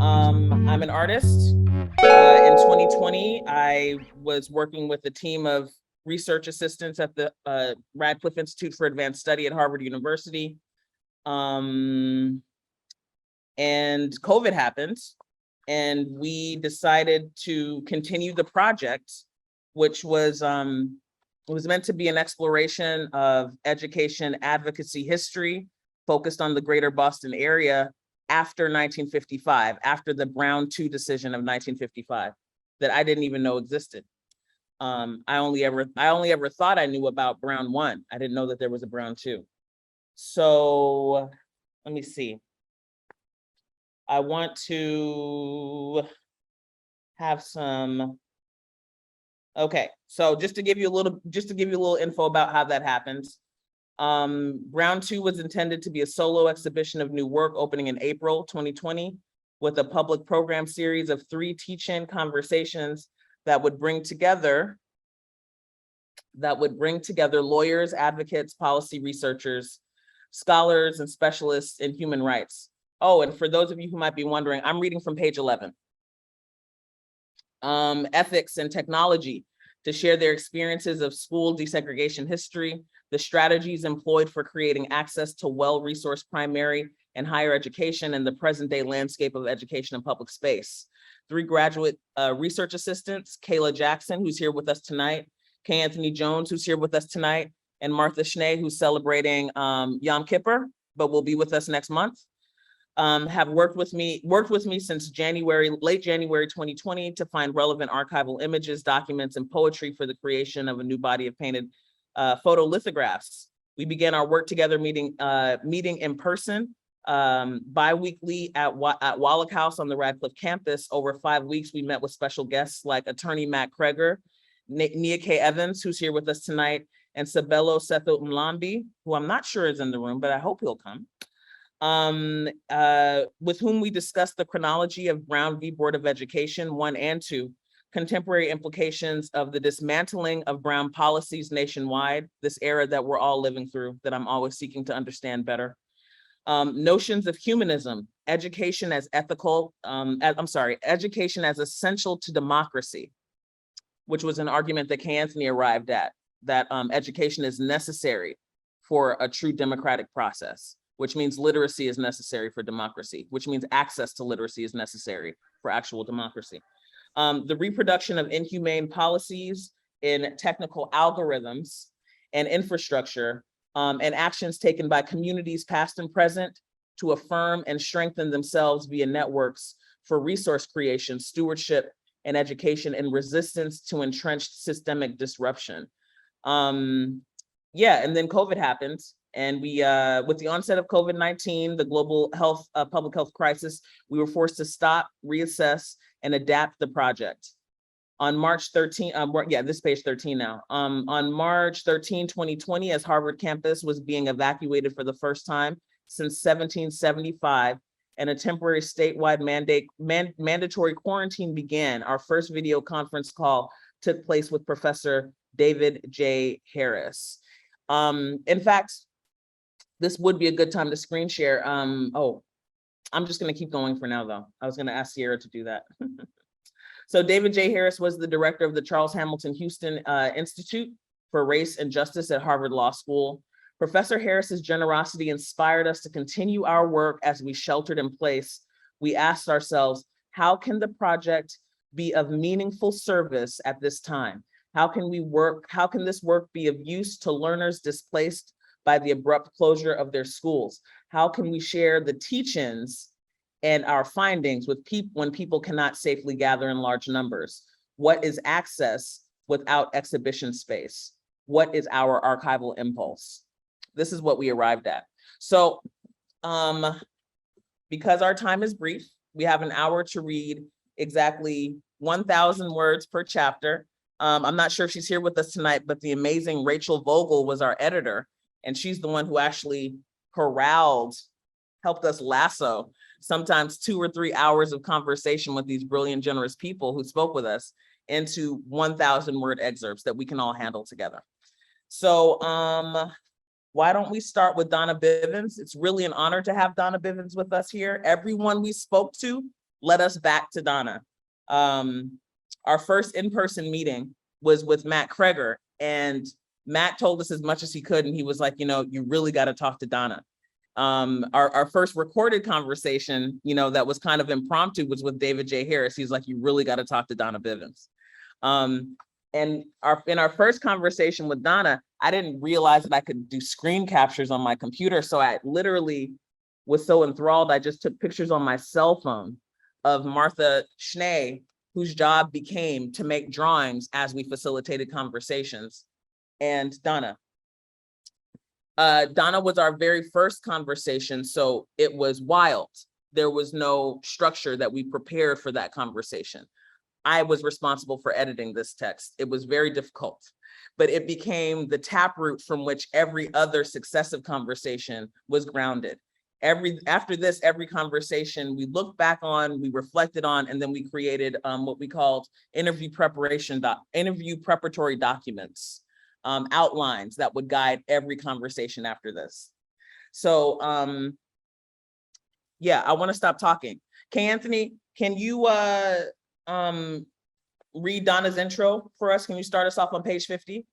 I'm an artist. In 2020, I was working with a team of research assistants at the Radcliffe Institute for Advanced Study at Harvard University. And COVID happened, and we decided to continue the project, which was meant to be an exploration of education advocacy history focused on the greater Boston area after 1955, after the Brown II decision of 1955 that I didn't even know existed. I only ever thought I knew about Brown I. I didn't know that there was a Brown II. So let me see. I want to have some. Okay, so just to give you a little info about how that happens. Brown II was intended to be a solo exhibition of new work opening in April 2020 with a public program series of 3 teach-in conversations that would bring together lawyers, advocates, policy researchers, scholars, and specialists in human rights. Oh, and for those of you who might be wondering, I'm reading from page 11. Ethics and technology to share their experiences of school desegregation history, the strategies employed for creating access to well-resourced primary and higher education, and the present-day landscape of education and public space. 3 graduate research assistants, Kayla Jackson, who's here with us tonight, K. Anthony Jones, who's here with us tonight, and Martha Schnee, who's celebrating Yom Kippur, but will be with us next month. Have worked with me since late January 2020 to find relevant archival images, documents, and poetry for the creation of a new body of painted photolithographs. We began our work together meeting in person bi-weekly at Wallach House on the Radcliffe campus. Over 5 weeks, we met with special guests like attorney Matt Kreger, Nia K. Evans, who's here with us tonight, and Sabelo Setho Mlambi, who I'm not sure is in the room, but I hope he'll come. With whom we discussed the chronology of Brown v. Board of Education 1 and 2, contemporary implications of the dismantling of Brown policies nationwide, this era that we're all living through, that I'm always seeking to understand better. Notions of humanism, education as education as essential to democracy, which was an argument that K. Anthony arrived at, that education is necessary for a true democratic process, which means literacy is necessary for democracy, which means access to literacy is necessary for actual democracy. The reproduction of inhumane policies in technical algorithms and infrastructure and actions taken by communities past and present to affirm and strengthen themselves via networks for resource creation, stewardship, and education in resistance to entrenched systemic disruption. And then COVID happened. And we, with the onset of COVID-19, the global public health crisis, we were forced to stop, reassess, and adapt the project. On March 13, this page 13 now. On March 13, 2020, as Harvard campus was being evacuated for the first time since 1775, and a temporary statewide mandatory quarantine began, our first video conference call took place with Professor David J. Harris. In fact, this would be a good time to screen share. I'm just gonna keep going for now though. I was gonna ask Sierra to do that. So David J. Harris was the director of the Charles Hamilton Houston Institute for Race and Justice at Harvard Law School. Professor Harris's generosity inspired us to continue our work as we sheltered in place. We asked ourselves, how can the project be of meaningful service at this time? How can this work be of use to learners displaced by the abrupt closure of their schools? How can we share the teach-ins and our findings with people when people cannot safely gather in large numbers? What is access without exhibition space? What is our archival impulse? This is what we arrived at. So because our time is brief, we have an hour to read exactly 1,000 words per chapter. I'm not sure if she's here with us tonight, but the amazing Rachel Vogel was our editor, and she's the one who actually helped us lasso sometimes 2 or 3 hours of conversation with these brilliant, generous people who spoke with us into 1,000 word excerpts that we can all handle together. So why don't we start with Donna Bivins? It's really an honor to have Donna Bivins with us here. Everyone we spoke to led us back to Donna. Our first in-person meeting was with Matt Kreger, and Matt told us as much as he could, and he was like, you really got to talk to Donna. Our first recorded conversation, that was kind of impromptu, was with David J. Harris. He's like, you really got to talk to Donna Bivins. And in our first conversation with Donna, I didn't realize that I could do screen captures on my computer. So I literally was so enthralled, I just took pictures on my cell phone of Martha Schnee, whose job became to make drawings as we facilitated conversations, and Donna. Donna was our very first conversation, so it was wild. There was no structure that we prepared for that conversation. I was responsible for editing this text. It was very difficult, but it became the taproot from which every other successive conversation was grounded. After this, every conversation we looked back on, we reflected on, and then we created what we called interview preparatory documents, outlines that would guide every conversation after this. So yeah, I want to stop talking. Anthony, can you read Donna's intro for us? Can you start us off on page 50?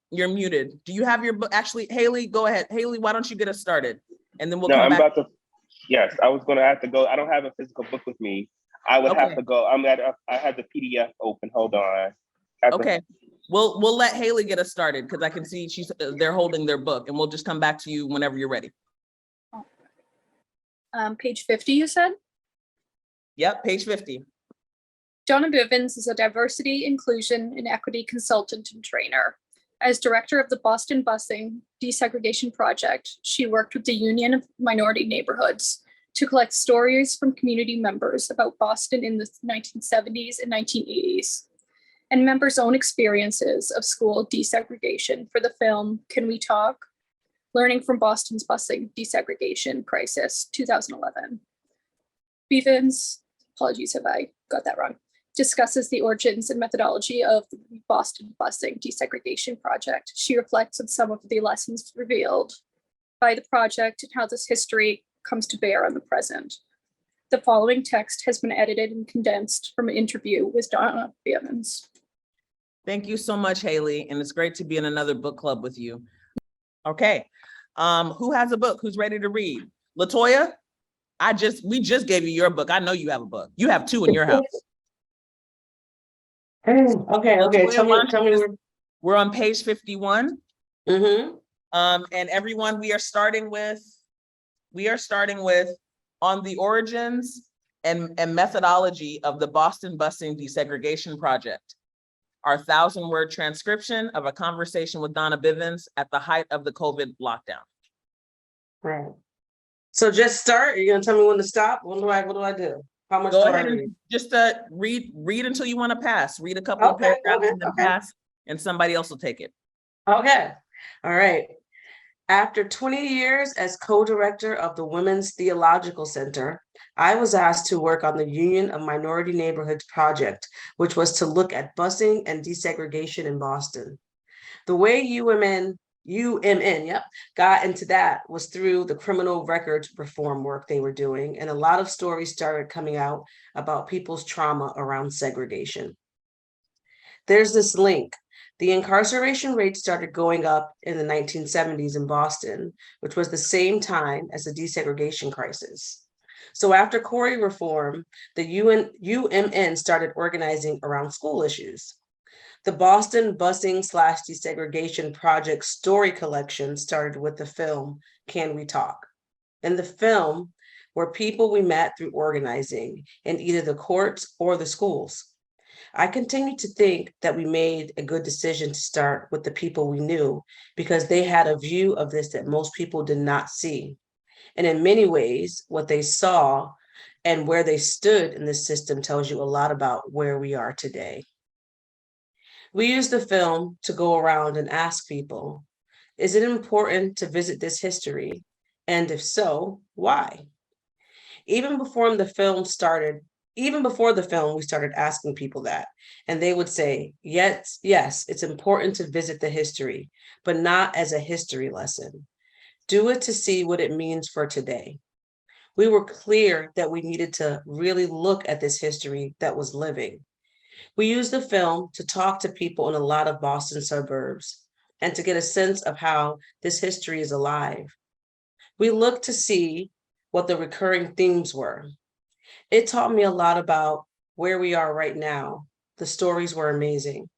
You're muted. Do you have your book? Actually, Haley, go ahead. Haley, why don't you get us started? And then we'll come back. Yes, I was going to have to go. I don't have a physical book with me. I would have to go. I had the PDF open. Hold on. Okay. We'll let Haley get us started because I can see they're holding their book, and we'll just come back to you whenever you're ready. Page 50, you said? Yep, page 50. Donna Bivins is a diversity, inclusion, and equity consultant and trainer. As director of the Boston Busing Desegregation Project, she worked with the Union of Minority Neighborhoods to collect stories from community members about Boston in the 1970s and 1980s, and members' own experiences of school desegregation for the film Can We Talk? Learning from Boston's Busing Desegregation Crisis, 2011. Bivins, apologies if I got that wrong, discusses the origins and methodology of the Boston Busing Desegregation Project. She reflects on some of the lessons revealed by the project and how this history comes to bear on the present. The following text has been edited and condensed from an interview with Donna Bivins. Thank you so much, Haley, and it's great to be in another book club with you. Okay, who has a book? Who's ready to read? LaToya, we just gave you your book. I know you have a book. You have two in your house. Okay. LaToya, Tell me. We're on page 51. Mm-hmm. And everyone, we are starting with on the origins and methodology of the Boston Busing Desegregation Project, our 1,000-word transcription of a conversation with Donna Bivins at the height of the COVID lockdown. Right. So just start. You're gonna tell me when to stop. What do I do? How much Go do ahead I read? and just read until you want to pass. Read a couple of paragraphs and then pass, and somebody else will take it. Okay. All right. After 20 years as co-director of the Women's Theological Center, I was asked to work on the Union of Minority Neighborhoods project, which was to look at busing and desegregation in Boston. The way UMN got into that was through the criminal records reform work they were doing, and a lot of stories started coming out about people's trauma around segregation. There's this link. The incarceration rate started going up in the 1970s in Boston, which was the same time as the desegregation crisis. So after Corey reform, the UMN started organizing around school issues. The Boston Busing / Desegregation Project story collection started with the film, Can We Talk? In the film were people we met through organizing in either the courts or the schools. I continue to think that we made a good decision to start with the people we knew because they had a view of this that most people did not see. And in many ways, what they saw and where they stood in the system tells you a lot about where we are today. We used the film to go around and ask people, is it important to visit this history? And if so, why? Even before the film, we started asking people that, and they would say, yes, it's important to visit the history, but not as a history lesson. Do it to see what it means for today. We were clear that we needed to really look at this history that was living. We used the film to talk to people in a lot of Boston suburbs and to get a sense of how this history is alive. We looked to see what the recurring themes were. It taught me a lot about where we are right now. The stories were amazing.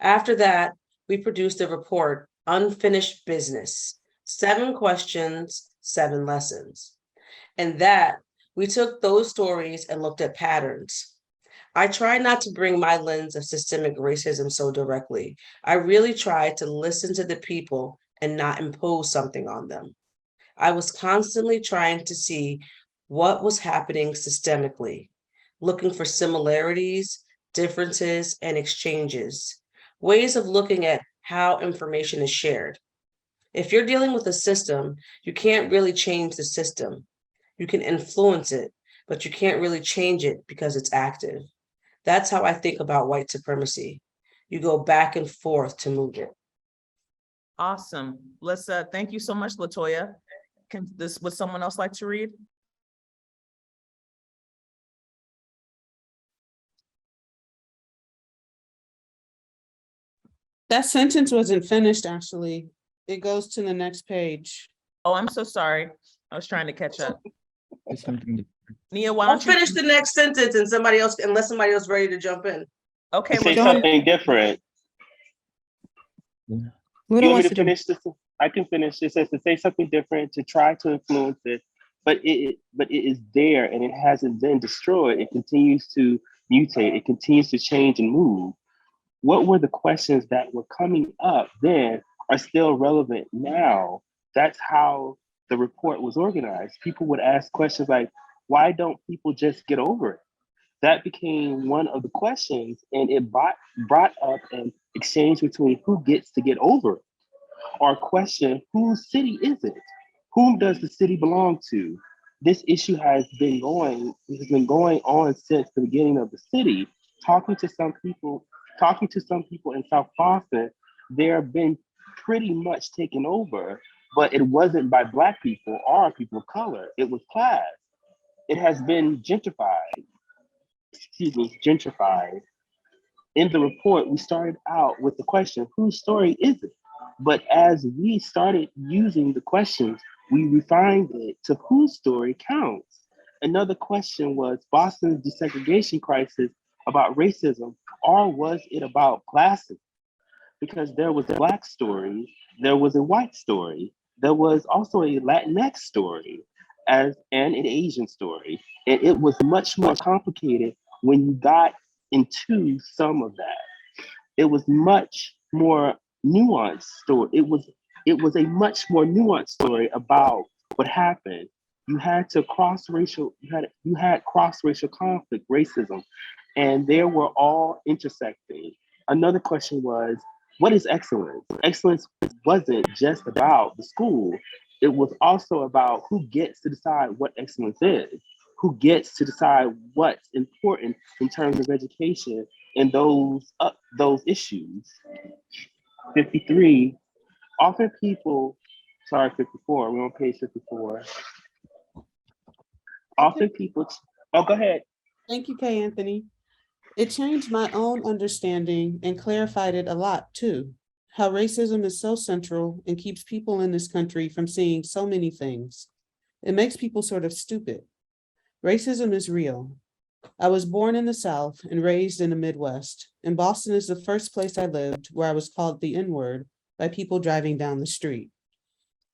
After that, we produced a report, Unfinished Business, 7 questions, 7 lessons. And that we took those stories and looked at patterns. I tried not to bring my lens of systemic racism so directly. I really tried to listen to the people and not impose something on them. I was constantly trying to see what was happening systemically, looking for similarities, differences, and exchanges, ways of looking at how information is shared. If you're dealing with a system, you can't really change the system. You can influence it, but you can't really change it because it's active. That's how I think about white supremacy. You go back and forth to move it. Awesome. Let's thank you so much, LaToya. Would someone else like to read? That sentence wasn't finished, actually. It goes to the next page. Oh, I'm so sorry. I was trying to catch up. It's something. Nia, why I'll don't you? finish the next sentence and somebody else, unless somebody else ready to jump in. Okay, Say well, something different. What You want me was to finish this? I can finish. It says to say something different, to try to influence it, but it is there and it hasn't been destroyed. It continues to mutate. It continues to change and move. What were the questions that were coming up then are still relevant now? That's how the report was organized. People would ask questions like, why don't people just get over it? That became one of the questions, and it brought up an exchange between who gets to get over it, or question, whose city is it? Whom does the city belong to? This issue has been going on since the beginning of the city. Talking to some people in South Boston, they're been pretty much taken over, but it wasn't by Black people or people of color. It was class. It has been gentrified. In the report, we started out with the question, whose story is it? But as we started using the questions, we refined it to whose story counts. Another question was Boston's desegregation crisis about racism, or was it about classism? Because there was a Black story, there was a white story, there was also a Latinx story, and an Asian story. And it was much more complicated when you got into some of that. It was much more nuanced story. It was a much more nuanced story about what happened. You had cross-racial conflict, racism, and they were all intersecting. Another question was, what is excellence? Excellence wasn't just about the school. It was also about who gets to decide what excellence is, who gets to decide what's important in terms of education and those issues. 53, often people, 54, we're on page 54. Often people, oh, go ahead. Thank you, Kay Anthony. It changed my own understanding and clarified it a lot too. How racism is so central and keeps people in this country from seeing so many things. It makes people sort of stupid. Racism is real. I was born in the South and raised in the Midwest, and Boston is the first place I lived where I was called the N-word by people driving down the street.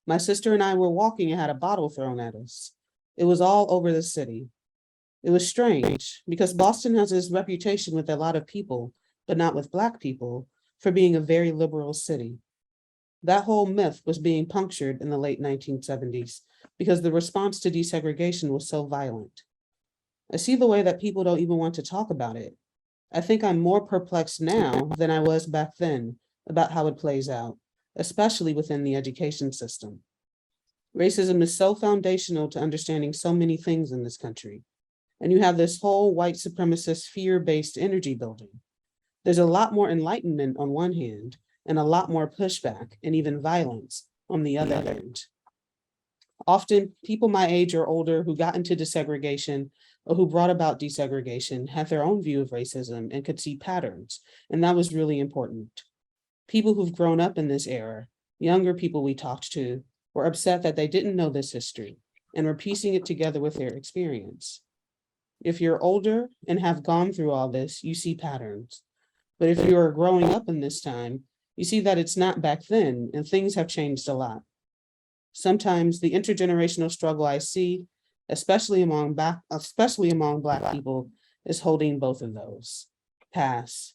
My sister and I were walking and had a bottle thrown at us. It was all over the city. It was strange because Boston has this reputation with a lot of people, but not with Black people, for being a very liberal city. That whole myth was being punctured in the late 1970s because the response to desegregation was so violent. I see the way that people don't even want to talk about it. I think I'm more perplexed now than I was back then about how it plays out, especially within the education system. Racism is so foundational to understanding so many things in this country. And you have this whole white supremacist fear-based energy building. There's a lot more enlightenment on one hand and a lot more pushback and even violence on the other hand. Often people my age or older who got into desegregation or who brought about desegregation had their own view of racism and could see patterns, and that was really important. People who've grown up in this era, younger people we talked to, were upset that they didn't know this history and were piecing it together with their experience. If you're older and have gone through all this, you see patterns. But if you are growing up in this time, you see that it's not back then and things have changed a lot. Sometimes the intergenerational struggle I see, especially among Black people, is holding both of those. Pass.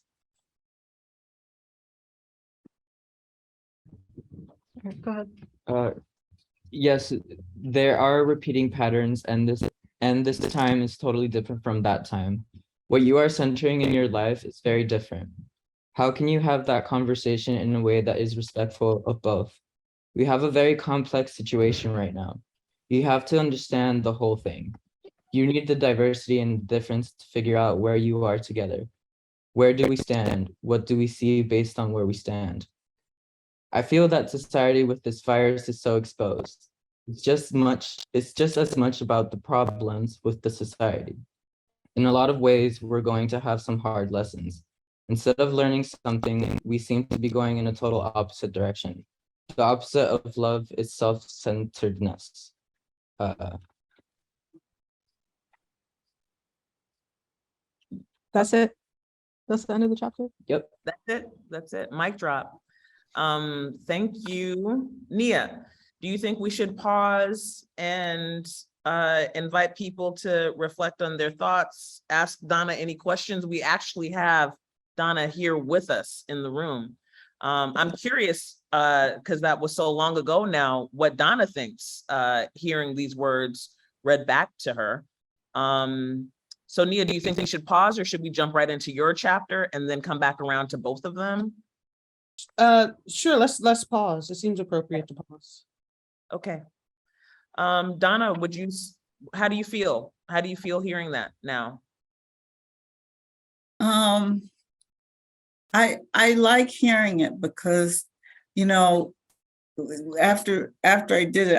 Go ahead. Yes, there are repeating patterns, and this time is totally different from that time. What you are centering in your life is very different. How can you have that conversation in a way that is respectful of both? We have a very complex situation right now. You have to understand the whole thing. You need the diversity and difference to figure out where you are together. Where do we stand? What do we see based on where we stand? I feel that society with this virus is so exposed. It's just as much about the problems with the society. In a lot of ways, we're going to have some hard lessons. Instead of learning something, we seem to be going in a total opposite direction. The opposite of love is self-centeredness. That's it. That's the end of the chapter. Yep. That's it. Mic drop. Thank you. Nia, do you think we should pause and invite people to reflect on their thoughts, ask Donna any questions? We actually have Donna here with us in the room. I'm curious, because that was so long ago now, what Donna thinks, hearing these words read back to her. So Nia, do you think we should pause, or should we jump right into your chapter and then come back around to both of them? Sure, let's pause. It seems appropriate to pause. Okay. Donna, how do you feel? How do you feel hearing that now? I like hearing it because, you know, after I did it,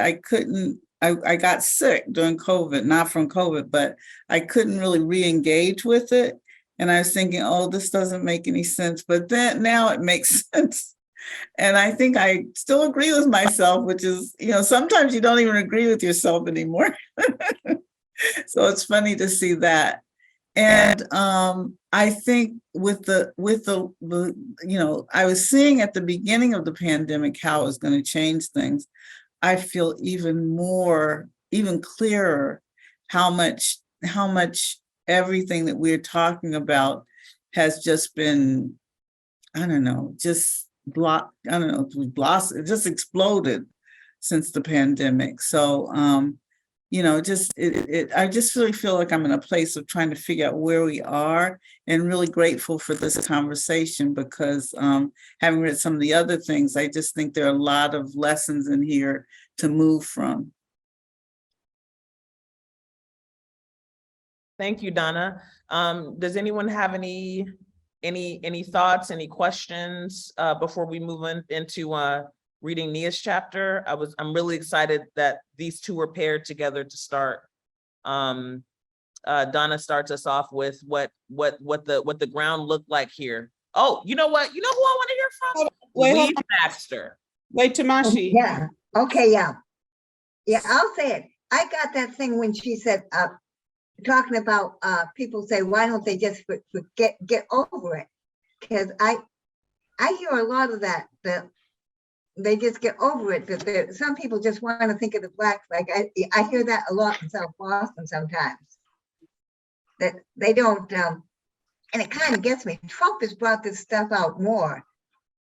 I got sick during COVID, not from COVID, but I couldn't really re-engage with it. And I was thinking, oh, this doesn't make any sense. But then now it makes sense. And I think I still agree with myself, which is, you know, sometimes you don't even agree with yourself anymore. So it's funny to see that. And I think with the, you know, I was seeing at the beginning of the pandemic how it was going to change things. I feel even clearer how much everything that we're talking about has just been, I don't know, just it just exploded since the pandemic. So, you know, I just really feel like I'm in a place of trying to figure out where we are, and really grateful for this conversation because having read some of the other things, I just think there are a lot of lessons in here to move from. Thank you, Donna. Does anyone have any thoughts, any questions before we move into reading Nia's chapter? I'm really excited that these two were paired together to start. Donna starts us off with what the ground looked like here. Oh, you know what? You know who I want to hear from? Wait, hold Lee on. Baxter. Wait, Tomashi. Yeah. Okay. Yeah. Yeah. I'll say it. I got that thing when she said, talking about people say, why don't they just get over it? Because I hear a lot of that they just get over it. That some people just want to think of the Blacks. Like I hear that a lot in South Boston sometimes. That they don't, and it kind of gets me. Trump has brought this stuff out more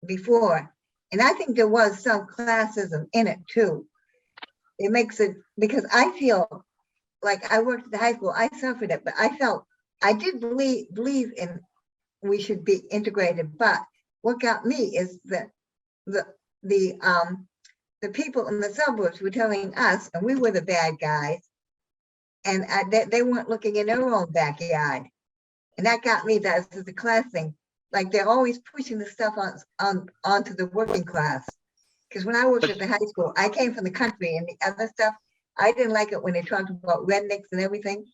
before, and I think there was some classism in it too. It makes it, because I feel like I worked at the high school, I suffered it, but I did believe in we should be integrated. But what got me is that the people in the suburbs were telling us, and we were the bad guys, and they weren't looking in their own backyard. And that got me, that this is the class thing. Like they're always pushing the stuff onto the working class. Because when I worked at the high school, I came from the country, and the other stuff, I didn't like it when they talked about rednecks and everything.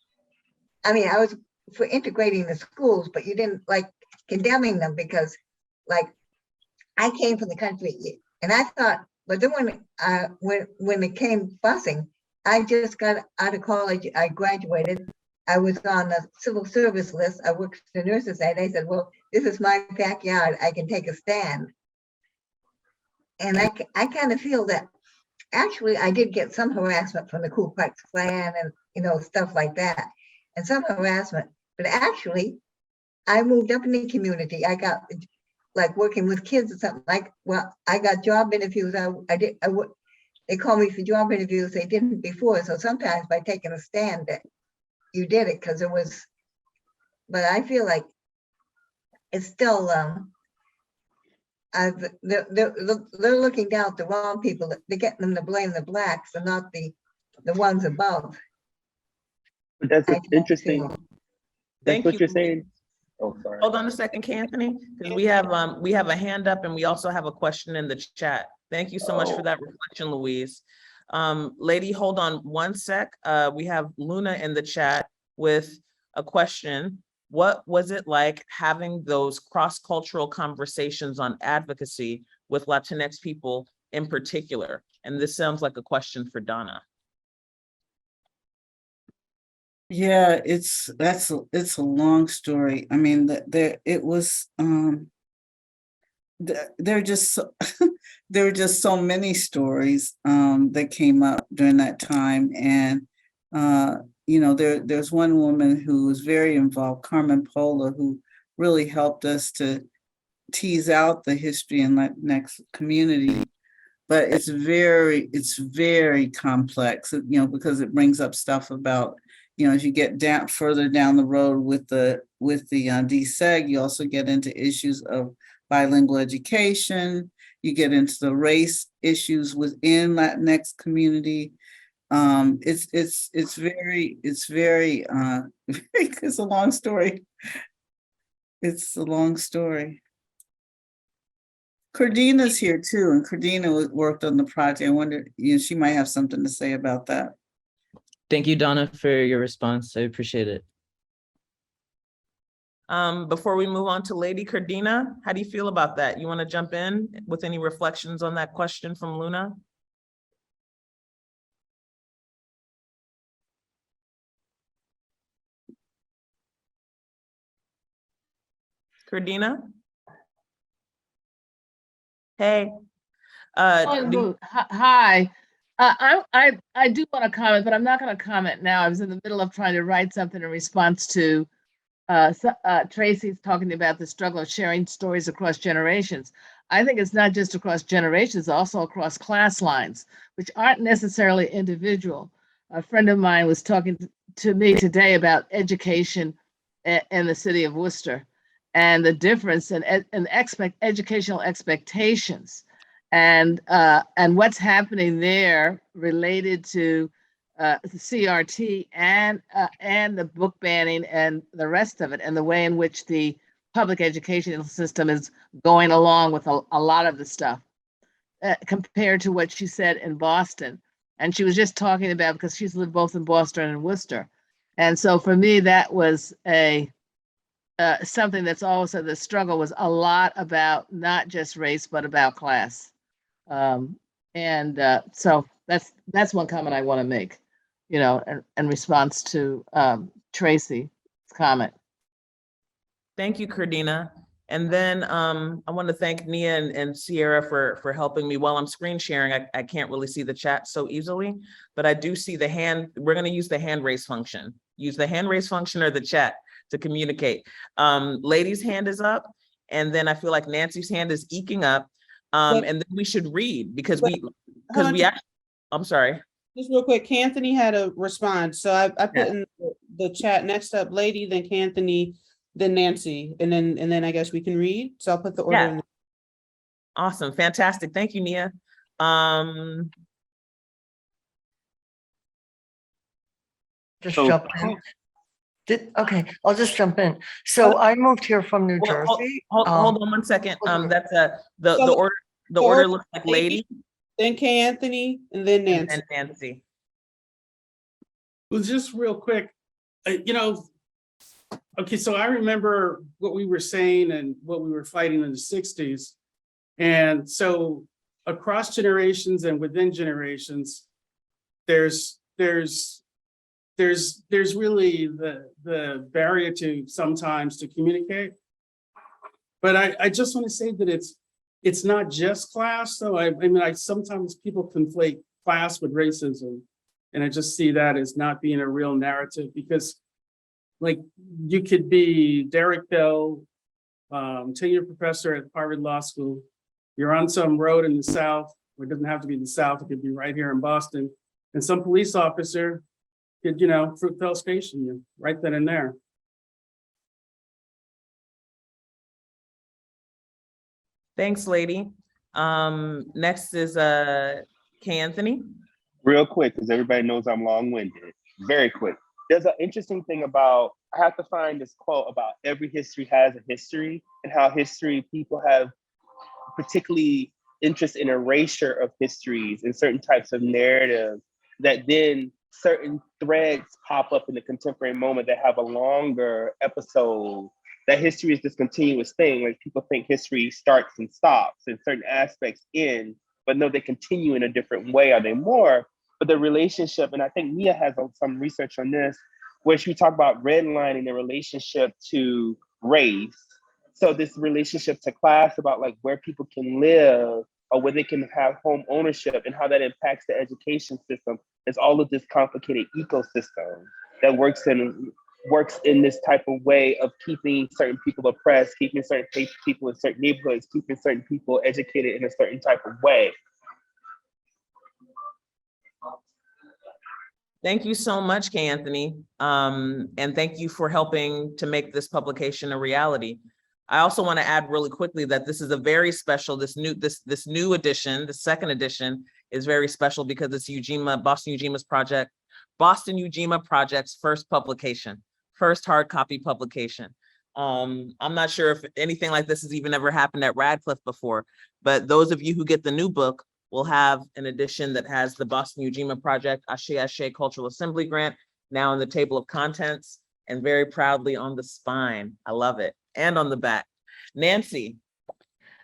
I mean, I was for integrating the schools, but you didn't like condemning them because like I came from the country and I thought, but then when it came busing, I just got out of college, I graduated. I was on the civil service list. I worked for the nurses and they said, well, this is my backyard. I can take a stand. And I kind of feel that actually I did get some harassment from the Ku Klux Klan and, you know, stuff like that. And some harassment, but actually I moved up in the community. I got like working with kids or something like, well, I got job interviews. They called me for job interviews. They didn't before. So sometimes by taking a stand that you did it because it was, but I feel like it's still, they're looking down at the wrong people. They're getting them to blame the blacks and not the ones above. But that's I don't interesting. feel- That's Thank what you. you're saying. Oh, sorry. Hold on a second, Anthony, because we have a hand up and we also have a question in the chat. Thank you so much for that reflection, Louise. Lady, hold on one sec. We have Luna in the chat with a question. What was it like having those cross-cultural conversations on advocacy with Latinx people in particular? And this sounds like a question for Donna. Yeah, it's a long story. I mean, there are just there were just so many stories that came up during that time, and you know, there's one woman who was very involved, Carmen Pola, who really helped us to tease out the history in Latinx community. But it's very complex, you know, because it brings up stuff about, you know, as you get further down the road with the DSEG, you also get into issues of bilingual education. You get into the race issues within Latinx community. It's very it's a long story. It's a long story. Cordina's here too, and Cordina worked on the project. I wonder, you know, she might have something to say about that. Thank you, Donna, for your response. I appreciate it. Before we move on to Lady Cordina, how do you feel about that? You want to jump in with any reflections on that question from Luna? Cordina? Hey. Hi. I do want to comment, but I'm not going to comment now. I was in the middle of trying to write something in response to Tracy's talking about the struggle of sharing stories across generations. I think it's not just across generations, also across class lines, which aren't necessarily individual. A friend of mine was talking to me today about education in the city of Worcester and the difference in educational expectations and what's happening there related to the CRT and the book banning and the rest of it, and the way in which the public educational system is going along with a lot of the stuff compared to what she said in Boston. And she was just talking about, because she's lived both in Boston and Worcester. And so for me, that was something that's also, the struggle was a lot about not just race, but about class. So that's one comment I want to make, you know, in response to Tracy's comment. Thank you, Cordina. And then I want to thank Nia and Sierra for helping me. While I'm screen sharing, I can't really see the chat so easily, but I do see the hand. We're going to use the hand raise function. Use the hand raise function or the chat to communicate. Lady's hand is up, and then I feel like Nancy's hand is eking up. And then we should read because I'm sorry. Just real quick, Anthony had a response. So I put in the chat, next up Lady, then Anthony, then Nancy, and then I guess we can read. So I'll put the order in. Awesome, fantastic. Thank you, Nia. Just jump in. Okay, I'll just jump in. So I moved here from New Jersey. Hold on one second. That's the order looks like Lady. Then Anthony, and then Nancy. And Nancy. Well, just real quick, okay, so I remember what we were saying and what we were fighting in the 60s. And so across generations and within generations, there's really the barrier to sometimes to communicate. But I just want to say that it's not just class. So I mean, sometimes people conflate class with racism. And I just see that as not being a real narrative, because like you could be Derek Bell, tenured professor at Harvard Law School. You're on some road in the South, or it doesn't have to be the South, it could be right here in Boston. And some police officer could, Fruitvale station you right then and there. Thanks, lady. Next is Kay Anthony. Real quick, because everybody knows I'm long-winded. Very quick. There's an interesting thing about, I have to find this quote about every history has a history, and how history, people have particularly interest in erasure of histories and certain types of narratives, that then certain threads pop up in the contemporary moment that have a longer episode. That history is this continuous thing. Like people think history starts and stops and certain aspects end, but no, they continue in a different way. Are they more? But the relationship, and I think Mia has some research on this, where she talked about redlining the relationship to race. So this relationship to class, about like where people can live or where they can have home ownership and how that impacts the education system. It's all of this complicated ecosystem that works in this type of way of keeping certain people oppressed, keeping certain people in certain neighborhoods, keeping certain people educated in a certain type of way. Thank you so much, Kay Anthony. And thank you for helping to make this publication a reality. I also want to add really quickly that this is a very special, this new edition, the second edition is very special because it's Boston Ujima Project's first publication, first hard copy publication. I'm not sure if anything like this has even ever happened at Radcliffe before, but those of you who get the new book will have an edition that has the Boston Ujima Project Ashe Ashe Cultural Assembly Grant now in the table of contents and very proudly on the spine. I love it. And on the back. Nancy.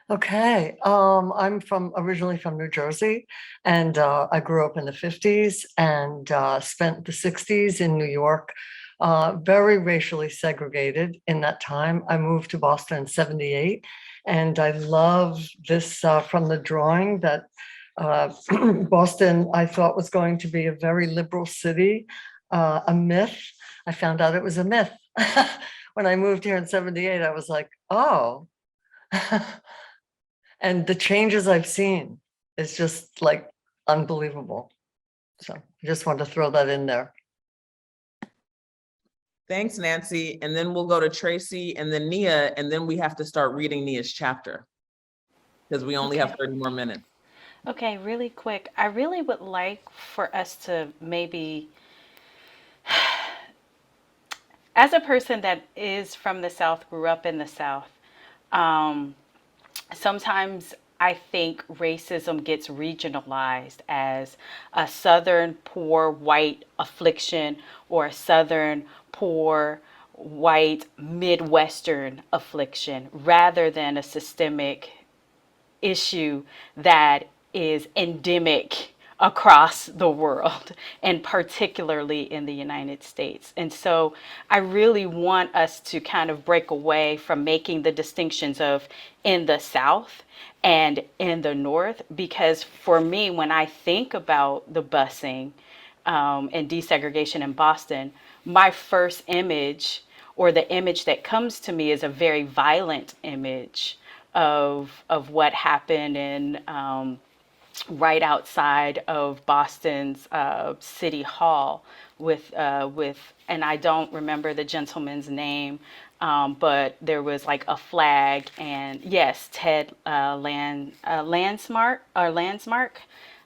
Okay, I'm originally from New Jersey, and I grew up in the 50s and spent the 60s in New York, very racially segregated in that time. I moved to Boston in 78, and I love this from the drawing that Boston, I thought, was going to be a very liberal city, a myth. I found out it was a myth. When I moved here in 78, I was like, oh. And the changes I've seen is just like unbelievable. So I just wanted to throw that in there. Thanks, Nancy. And then we'll go to Tracy and then Nia, and then we have to start reading Nia's chapter because we only have 30 more minutes. Okay, really quick. I really would like for us to maybe, as a person that is from the South, grew up in the South, sometimes I think racism gets regionalized as a Southern poor white affliction or a Southern poor white Midwestern affliction rather than a systemic issue that is endemic across the world and particularly in the United States. And so I really want us to kind of break away from making the distinctions of in the South and in the North, because for me, when I think about the busing and desegregation in Boston, my first image or the image that comes to me is a very violent image of what happened in right outside of Boston's City Hall with and I don't remember the gentleman's name, but there was like a flag and yes, Ted Landsmark.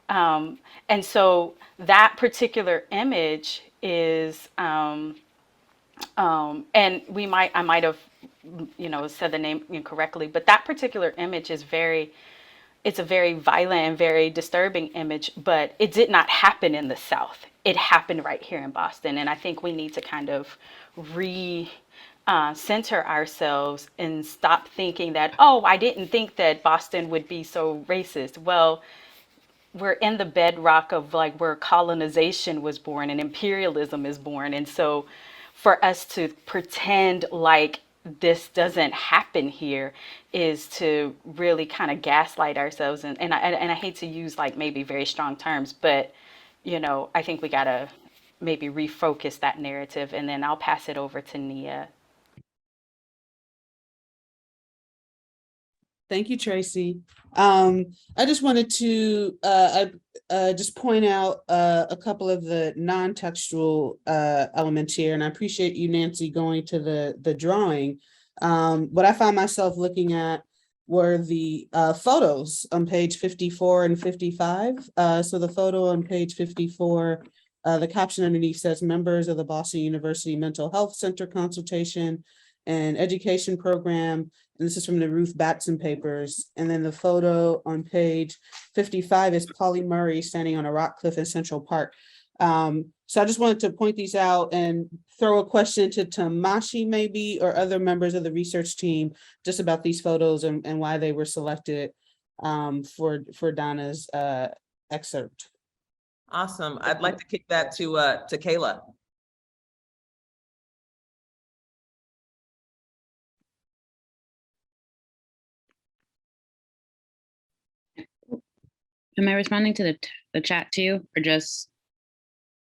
And so that particular image is and I might have said the name incorrectly, but that particular image is it's a very violent and very disturbing image, but it did not happen in the South. it happened right here in Boston. And I think we need to kind of center ourselves and stop thinking that, oh, I didn't think that Boston would be so racist. Well, we're in the bedrock of like where colonization was born and imperialism is born. And so for us to pretend like this doesn't happen here is to really kind of gaslight ourselves. And I hate to use like maybe very strong terms, but I think we gotta maybe refocus that narrative. And then I'll pass it over to Nia. Thank you, Tracy. I just wanted to just point out a couple of the non-textual elements here, and I appreciate you, Nancy, going to the drawing. What I found myself looking at were the photos on page 54 and 55. So the photo on page 54, the caption underneath says members of the Boston University Mental Health Center consultation and education program. And this is from the Ruth Batson papers. And then the photo on page 55 is Polly Murray standing on a rock cliff in Central Park. So I just wanted to point these out and throw a question to Tomashi maybe, or other members of the research team, just about these photos and why they were selected for Donna's excerpt. Awesome. I'd like to kick that to Kayla. Am I responding to the chat too, or just?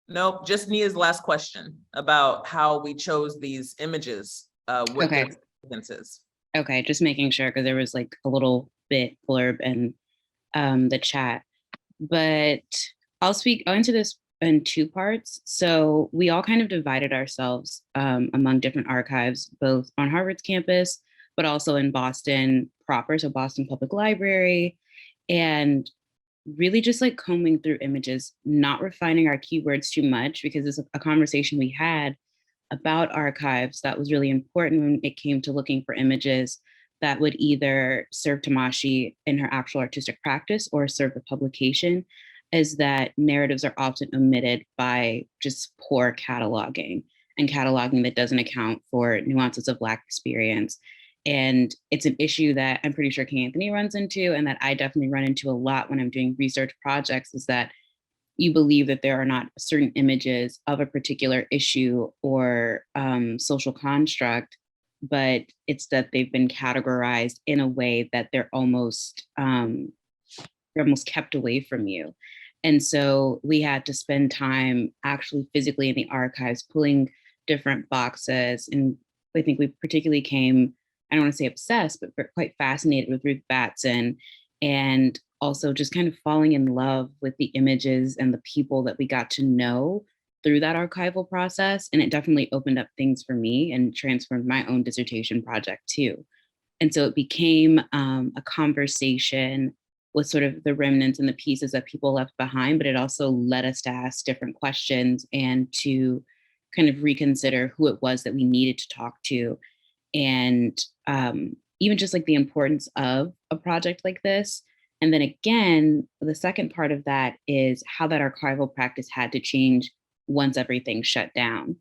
Nope, just Nia's last question about how we chose these images, what their significance is. Okay, just making sure, because there was like a little bit blurb in the chat. But I'll answer this in two parts. So we all kind of divided ourselves among different archives, both on Harvard's campus, but also in Boston proper, so Boston Public Library, and really just like combing through images, not refining our keywords too much, because it's a conversation we had about archives that was really important when it came to looking for images that would either serve Tomashi in her actual artistic practice or serve the publication, is that narratives are often omitted by just poor cataloging and cataloging that doesn't account for nuances of Black experience. And it's an issue that I'm pretty sure Anthony runs into, and that I definitely run into a lot when I'm doing research projects, is that you believe that there are not certain images of a particular issue or social construct, but it's that they've been categorized in a way that they're almost kept away from you. And so we had to spend time actually physically in the archives, pulling different boxes. And I think we particularly came, I don't want to say obsessed, but quite fascinated with Ruth Batson, and also just kind of falling in love with the images and the people that we got to know through that archival process. And it definitely opened up things for me and transformed my own dissertation project too. And so it became a conversation with sort of the remnants and the pieces that people left behind, but it also led us to ask different questions and to kind of reconsider who it was that we needed to talk to. And even just like the importance of a project like this. And then again, the second part of that is how that archival practice had to change once everything shut down.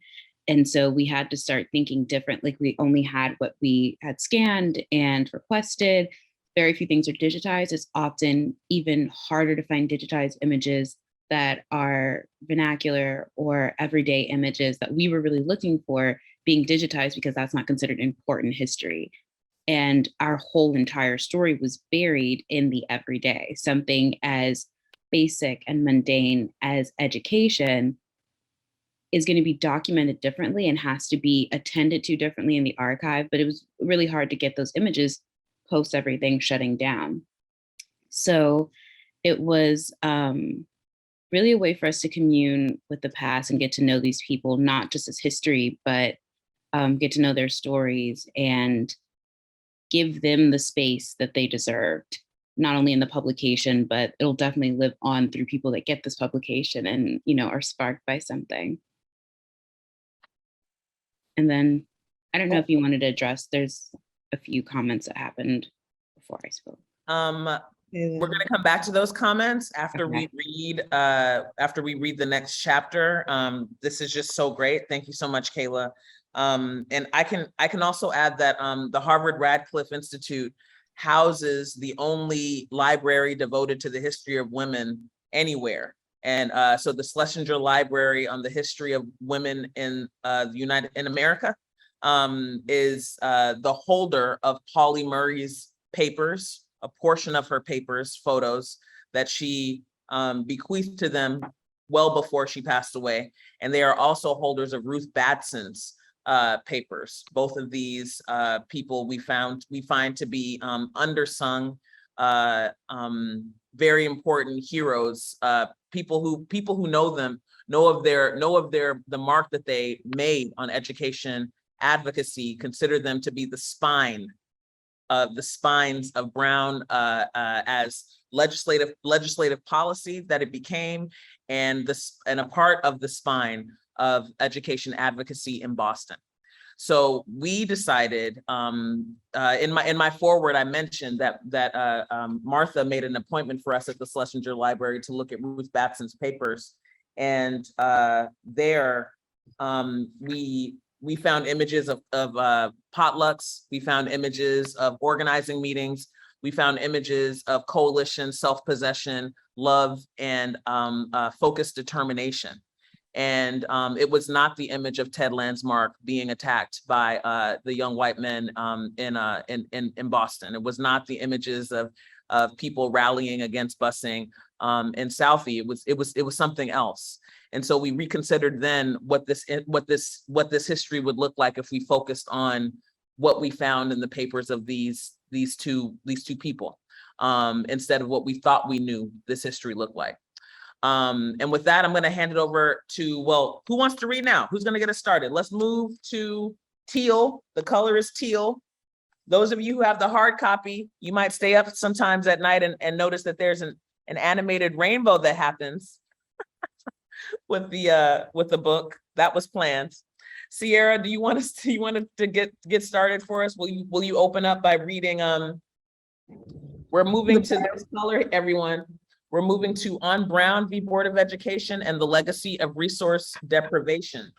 And so we had to start thinking different. Like, we only had what we had scanned and requested. Very few things are digitized. It's often even harder to find digitized images that are vernacular or everyday images that we were really looking for being digitized, because that's not considered important history. And our whole entire story was buried in the everyday. Something as basic and mundane as education is going to be documented differently and has to be attended to differently in the archive. But it was really hard to get those images post everything shutting down. So it was really a way for us to commune with the past and get to know these people, not just as history, but get to know their stories and give them the space that they deserved, not only in the publication, but it'll definitely live on through people that get this publication and, are sparked by something. And then, I don't know if you wanted to address, there's a few comments that happened before I spoke. We're gonna come back to those comments after we read the next chapter. This is just so great. Thank you so much, Kayla. And I can also add that the Harvard Radcliffe Institute houses the only library devoted to the history of women anywhere. And so the Schlesinger Library on the history of women in America is the holder of Pauli Murray's papers, a portion of her papers, photos that she bequeathed to them well before she passed away. And they are also holders of Ruth Batson's papers. Both of these people we find to be undersung, very important heroes, people who know them, know of the mark that they made on education advocacy, consider them to be the spines of Brown as legislative policy that it became, and a part of the spine of education advocacy in Boston. So we decided, in my foreword, I mentioned that Martha made an appointment for us at the Schlesinger Library to look at Ruth Batson's papers, and there we found images of potlucks, we found images of organizing meetings, we found images of coalition, self-possession, love, and focused determination. And it was not the image of Ted Landsmark being attacked by the young white men in Boston. It was not the images of people rallying against busing in Southie. It was something else. And so we reconsidered then what this history would look like if we focused on what we found in the papers of these two people, instead of what we thought we knew this history looked like. And with that, I'm going to hand it over to, well, who wants to read now? Who's going to get us started? Let's move to teal. The color is teal. Those of you who have the hard copy, you might stay up sometimes at night and notice that there's an animated rainbow that happens with the book. That was planned. Sierra, do you want to get started for us? Will you open up by reading? We're moving to this color, everyone. We're moving to On Brown v. Board of Education and the Legacy of Resource Deprivation.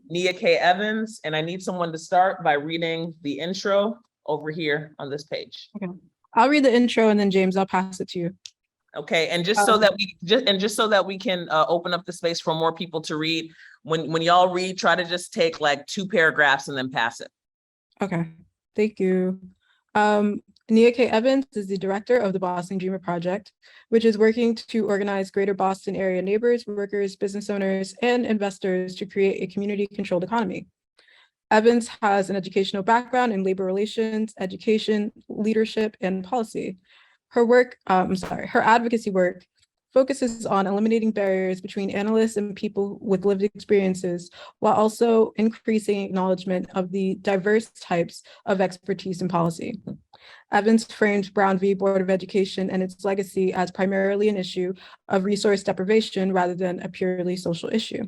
Nia K. Evans, and I need someone to start by reading the intro over here on this page. Okay. I'll read the intro and then James, I'll pass it to you. Okay, and just so that we can open up the space for more people to read, when y'all read, try to just take like 2 paragraphs and then pass it. Okay, thank you. Nia K. Evans is the director of the Boston Ujima Project, which is working to organize greater Boston area neighbors, workers, business owners, and investors to create a community-controlled economy. Evans has an educational background in labor relations, education, leadership, and policy. Her advocacy work focuses on eliminating barriers between analysts and people with lived experiences, while also increasing acknowledgement of the diverse types of expertise in policy. Evans framed Brown v. Board of Education and its legacy as primarily an issue of resource deprivation rather than a purely social issue.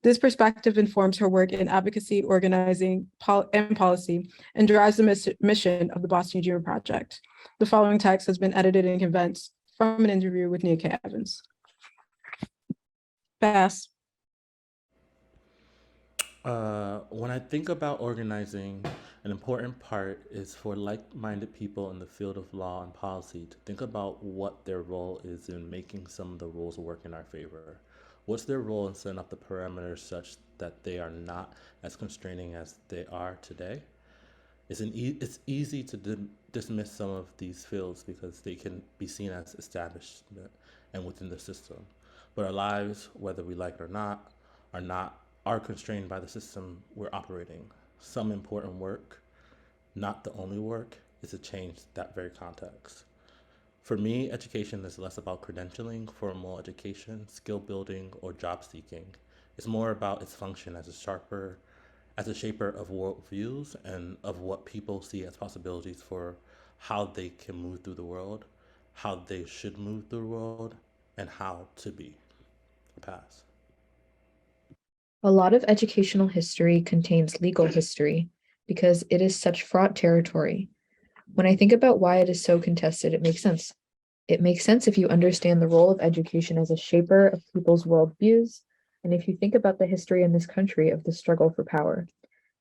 This perspective informs her work in advocacy, organizing, and policy, and drives the mission of the Boston Ujima Project. The following text has been edited and condensed from an interview with Nia K. Evans. Pass. When I think about organizing, an important part is for like-minded people in the field of law and policy to think about what their role is in making some of the rules work in our favor. What's their role in setting up the parameters such that they are not as constraining as they are today? It's easy to dismiss some of these fields because they can be seen as establishment and within the system. But our lives, whether we like it or not, are constrained by the system we're operating. Some important work, not the only work, is to change that very context. For me, education is less about credentialing, formal education, skill building, or job seeking. It's more about its function as a shaper of worldviews and of what people see as possibilities for how they can move through the world, how they should move through the world, and how to be. Pass. A lot of educational history contains legal history because it is such fraught territory. When I think about why it is so contested, it makes sense. It makes sense if you understand the role of education as a shaper of people's worldviews, and if you think about the history in this country of the struggle for power.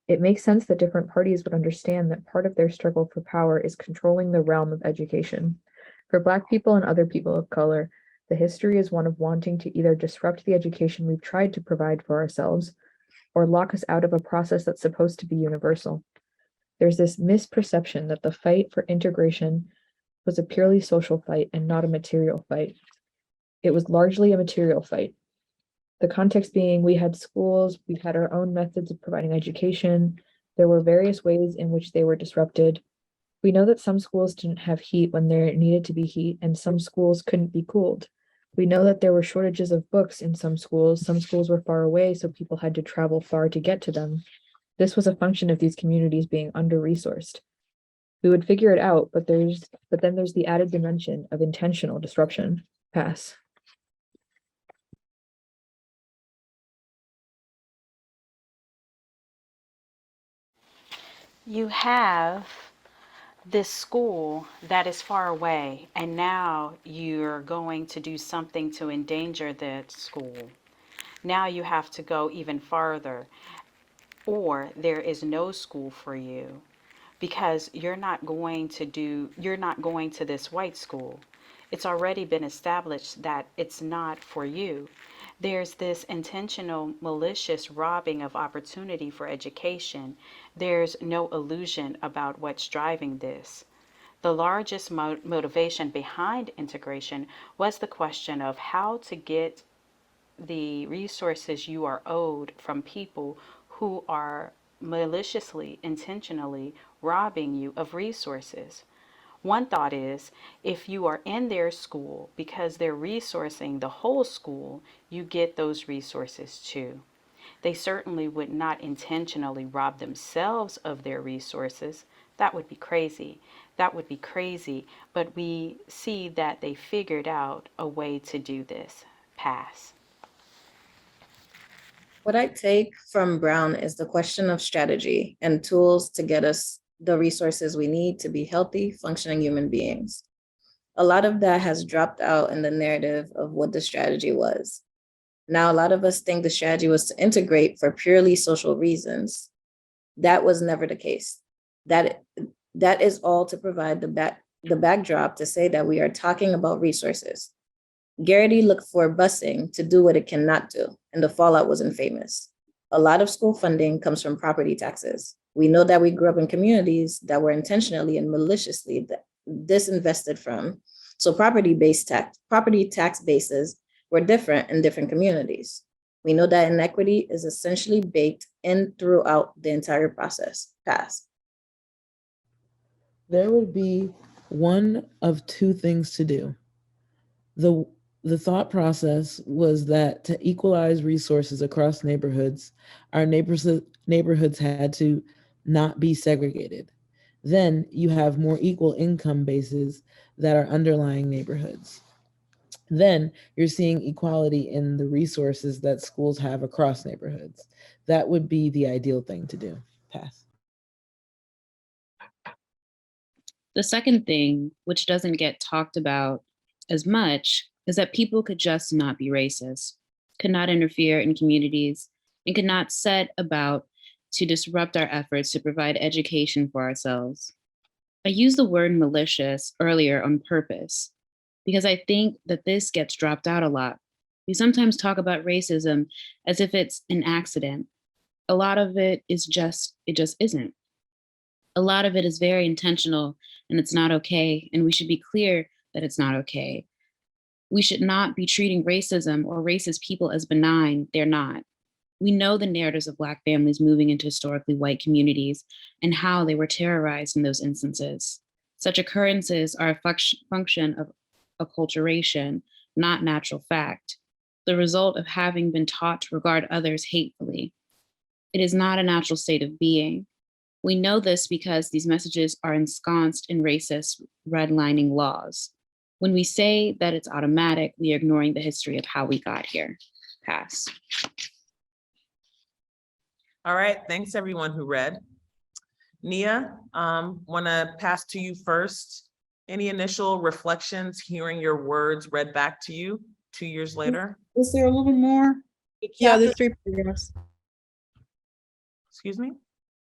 It makes sense that different parties would understand that part of their struggle for power is controlling the realm of education. For Black people and other people of color, the history is one of wanting to either disrupt the education we've tried to provide for ourselves or lock us out of a process that's supposed to be universal. There's this misperception that the fight for integration was a purely social fight and not a material fight. It was largely a material fight. The context being we had schools, we had our own methods of providing education. There were various ways in which they were disrupted. We know that some schools didn't have heat when there needed to be heat, and some schools couldn't be cooled. We know that there were shortages of books in some schools. Some schools were far away, so people had to travel far to get to them. This was a function of these communities being under-resourced. We would figure it out, but then there's the added dimension of intentional disruption. Pass. You have this school that is far away, and now you're going to do something to endanger that school. Now you have to go even farther, or there is no school for you because you're not going to this white school. It's already been established that it's not for you. There's this intentional, malicious robbing of opportunity for education. There's no illusion about what's driving this. The largest motivation behind integration was the question of how to get the resources you are owed from people who are maliciously, intentionally robbing you of resources. One thought is, if you are in their school because they're resourcing the whole school, you get those resources too. They certainly would not intentionally rob themselves of their resources. That would be crazy. That would be crazy. But we see that they figured out a way to do this. Pass. What I take from Brown is the question of strategy and tools to get us the resources we need to be healthy, functioning human beings. A lot of that has dropped out in the narrative of what the strategy was. Now, a lot of us think the strategy was to integrate for purely social reasons. That was never the case. That is all to provide the backdrop to say that we are talking about resources. Garrity looked for busing to do what it cannot do, and the fallout wasn't famous. A lot of school funding comes from property taxes. We know that we grew up in communities that were intentionally and maliciously disinvested from. So property tax bases were different in different communities. We know that inequity is essentially baked in throughout the entire process. Pass. There would be one of two things to do. The thought process was that to equalize resources across neighborhoods, our neighborhoods had to not be segregated. Then you have more equal income bases that are underlying neighborhoods. Then you're seeing equality in the resources that schools have across neighborhoods. That would be the ideal thing to do. Pass. The second thing, which doesn't get talked about as much, is that people could just not be racist, could not interfere in communities, and could not set about to disrupt our efforts to provide education for ourselves. I used the word malicious earlier on purpose, because I think that this gets dropped out a lot. We sometimes talk about racism as if it's an accident. A lot of it just isn't. A lot of it is very intentional, and it's not okay, and we should be clear that it's not okay. We should not be treating racism or racist people as benign. They're not. We know the narratives of Black families moving into historically white communities and how they were terrorized in those instances. Such occurrences are a function of acculturation, not natural fact, the result of having been taught to regard others hatefully. It is not a natural state of being. We know this because these messages are ensconced in racist redlining laws. When we say that it's automatic, we are ignoring the history of how we got here. Pass. All right, thanks everyone who read. Nia, want to pass to you first Any initial reflections, hearing your words read back to you 2 years later? Is there a little more? Yeah, there's 3 paragraphs. Excuse me?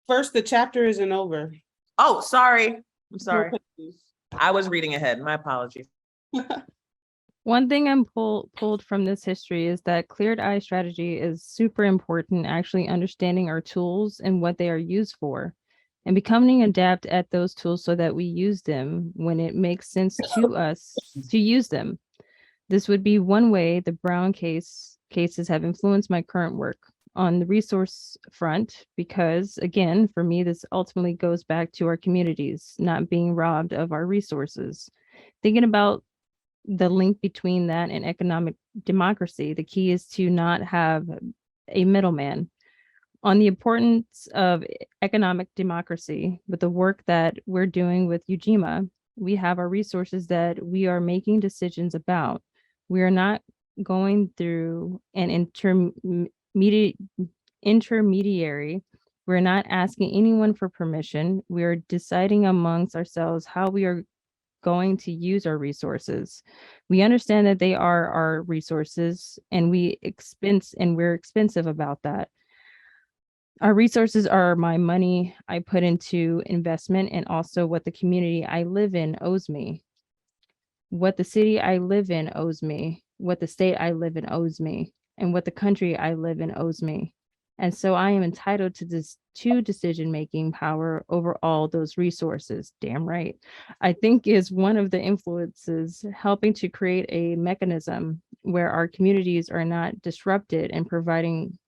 First, the chapter isn't over. Oh, sorry. I'm sorry. I was reading ahead. My apologies. One thing I'm pulled from this history is that cleared eye strategy is super important, actually understanding our tools and what they are used for, and becoming adept at those tools so that we use them when it makes sense to us to use them. This would be one way the Brown cases have influenced my current work on the resource front, because again, for me, this ultimately goes back to our communities not being robbed of our resources. Thinking about the link between that and economic democracy, the key is to not have a middleman. On the importance of economic democracy, with the work that we're doing with Ujima, we have our resources that we are making decisions about. We are not going through an intermediary. We're not asking anyone for permission. We are deciding amongst ourselves how we are going to use our resources. We understand that they are our resources, and we're expensive about that. Our resources are my money I put into investment, and also what the community I live in owes me, what the city I live in owes me, what the state I live in owes me, and what the country I live in owes me. And so I am entitled to this decision-making power over all those resources. Damn right. I think is one of the influences helping to create a mechanism where our communities are not disrupted and providing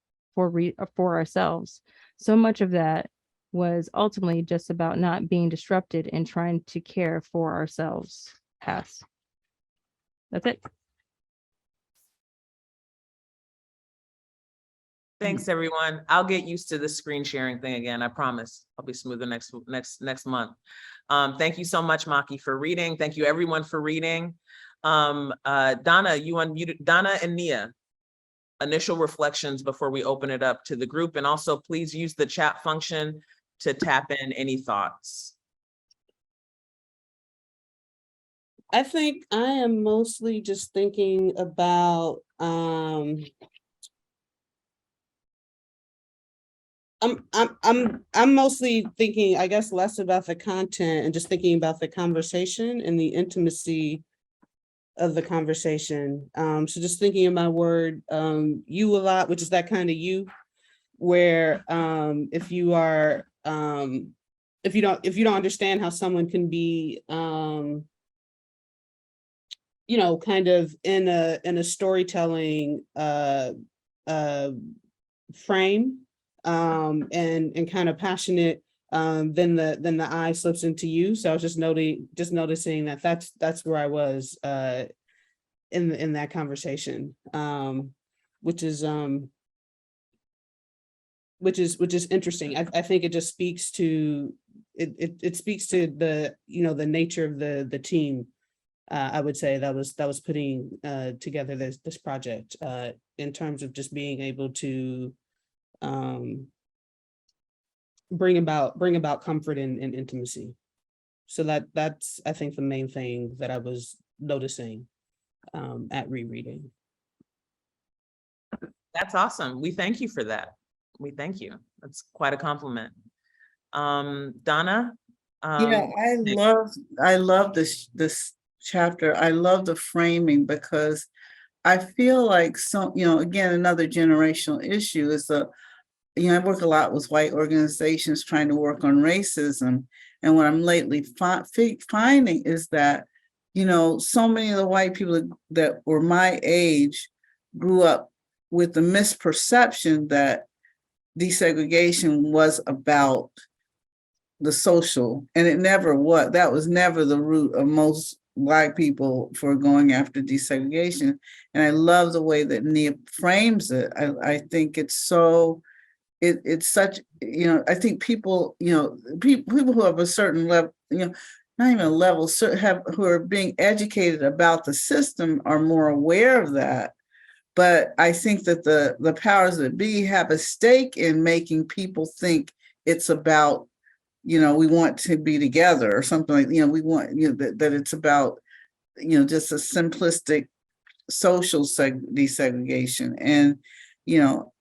for ourselves. So much of that was ultimately just about not being disrupted and trying to care for ourselves. Pass. That's it. Thanks, everyone. I'll get used to the screen sharing thing again. I promise. I'll be smoother next month. Thank you so much, Maki, for reading. Thank you, everyone, for reading. Donna, you unmuted. Donna and Nia, initial reflections before we open it up to the group, and also please use the chat function to tap in any thoughts. I think I am mostly just thinking about I'm mostly thinking, I guess, less about the content and just thinking about the conversation and the intimacy of the conversation. So just thinking of my word you a lot, which is that kind of you, where if you don't understand how someone can be kind of in a storytelling frame and kind of passionate, then the I slips into you. So I was just noticing that that's where I was in that conversation, which is interesting. I think it just speaks to it speaks to the the nature of the team. I would say that was putting together this project in terms of just being able to bring about comfort and intimacy. So that's I think the main thing that I was noticing at rereading. That's awesome. We thank you for that. We thank you. That's quite a compliment. Donna? I love this chapter. I love the framing because I feel like again, another generational issue is I work a lot with white organizations trying to work on racism. And what I'm lately finding is that, so many of the white people that were my age grew up with the misperception that desegregation was about the social, and it never was. That was never the root of most Black people for going after desegregation. And I love the way that Nia frames it. I think it's so, it's such, I think people, people who have a certain level, not even a level, who are being educated about the system are more aware of that. But I think that the powers that be have a stake in making people think it's about we want to be together or something like, we want, that it's about, just a simplistic social desegregation. And,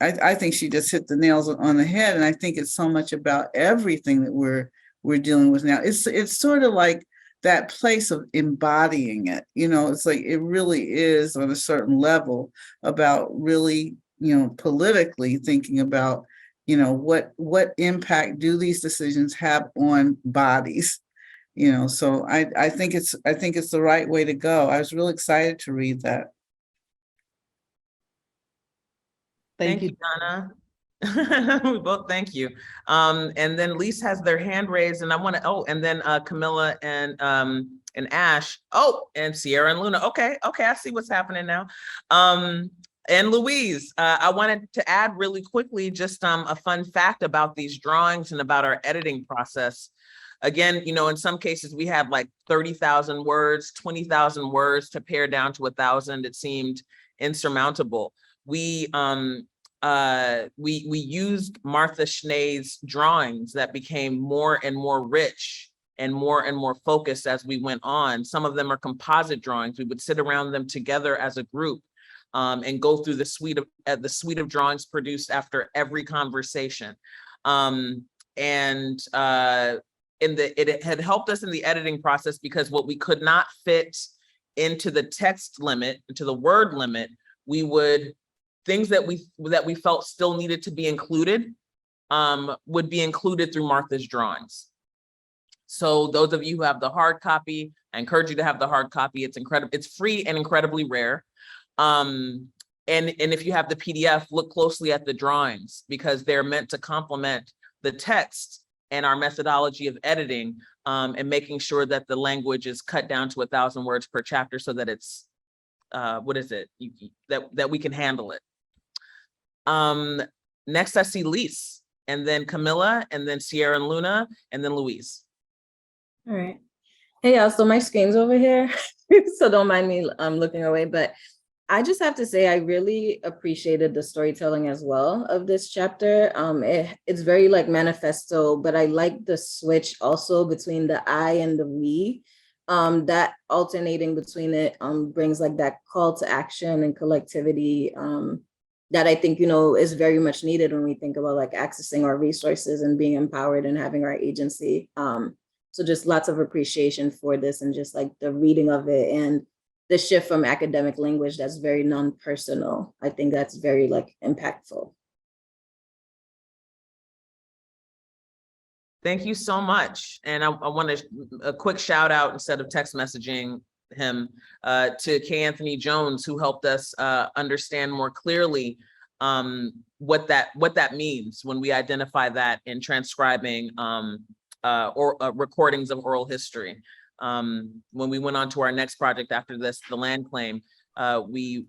I think she just hit the nails on the head. And I think it's so much about everything that we're dealing with now. It's sort of like that place of embodying it. It's like it really is on a certain level about really, politically thinking about, what impact do these decisions have on bodies? So I think it's the right way to go. I was really excited to read that. Thank you, Donna. We both thank you. And then Lise has their hand raised, and I want to, and then Camilla and Ash. Oh, and Sierra and Luna. Okay, I see what's happening now. And Louise, I wanted to add really quickly just a fun fact about these drawings and about our editing process. Again, in some cases we had like 30,000 words, 20,000 words to pare down to 1,000. It seemed insurmountable. We used Martha Schnee's drawings that became more and more rich and more focused as we went on. Some of them are composite drawings. We would sit around them together as a group and go through the suite of drawings produced after every conversation. It had helped us in the editing process because what we could not fit into the text limit, into the word limit, things that we felt still needed to be included would be included through Martha's drawings. So those of you who have the hard copy, I encourage you to have the hard copy. It's incredible. It's free and incredibly rare. And if you have the PDF, look closely at the drawings because they're meant to complement the text and our methodology of editing and making sure that the language is cut down to 1,000 words per chapter so that it's, that we can handle it. Next I see Lise, and then Camilla, and then Sierra and Luna, and then Louise. All right. Hey, y'all, so my screen's over here, so don't mind me looking away, but I just have to say I really appreciated the storytelling as well of this chapter. It's very like manifesto, but I like the switch also between the I and the we. That alternating between it brings like that call to action and collectivity that I think, is very much needed when we think about like accessing our resources and being empowered and having our agency. So just lots of appreciation for this and just like the reading of it and the shift from academic language that's very non-personal. I think that's very like impactful. Thank you so much. And I want a quick shout out instead of text messaging him to K. Anthony Jones, who helped us understand more clearly what that means when we identify that in transcribing recordings of oral history. When we went on to our next project after this, the land claim, we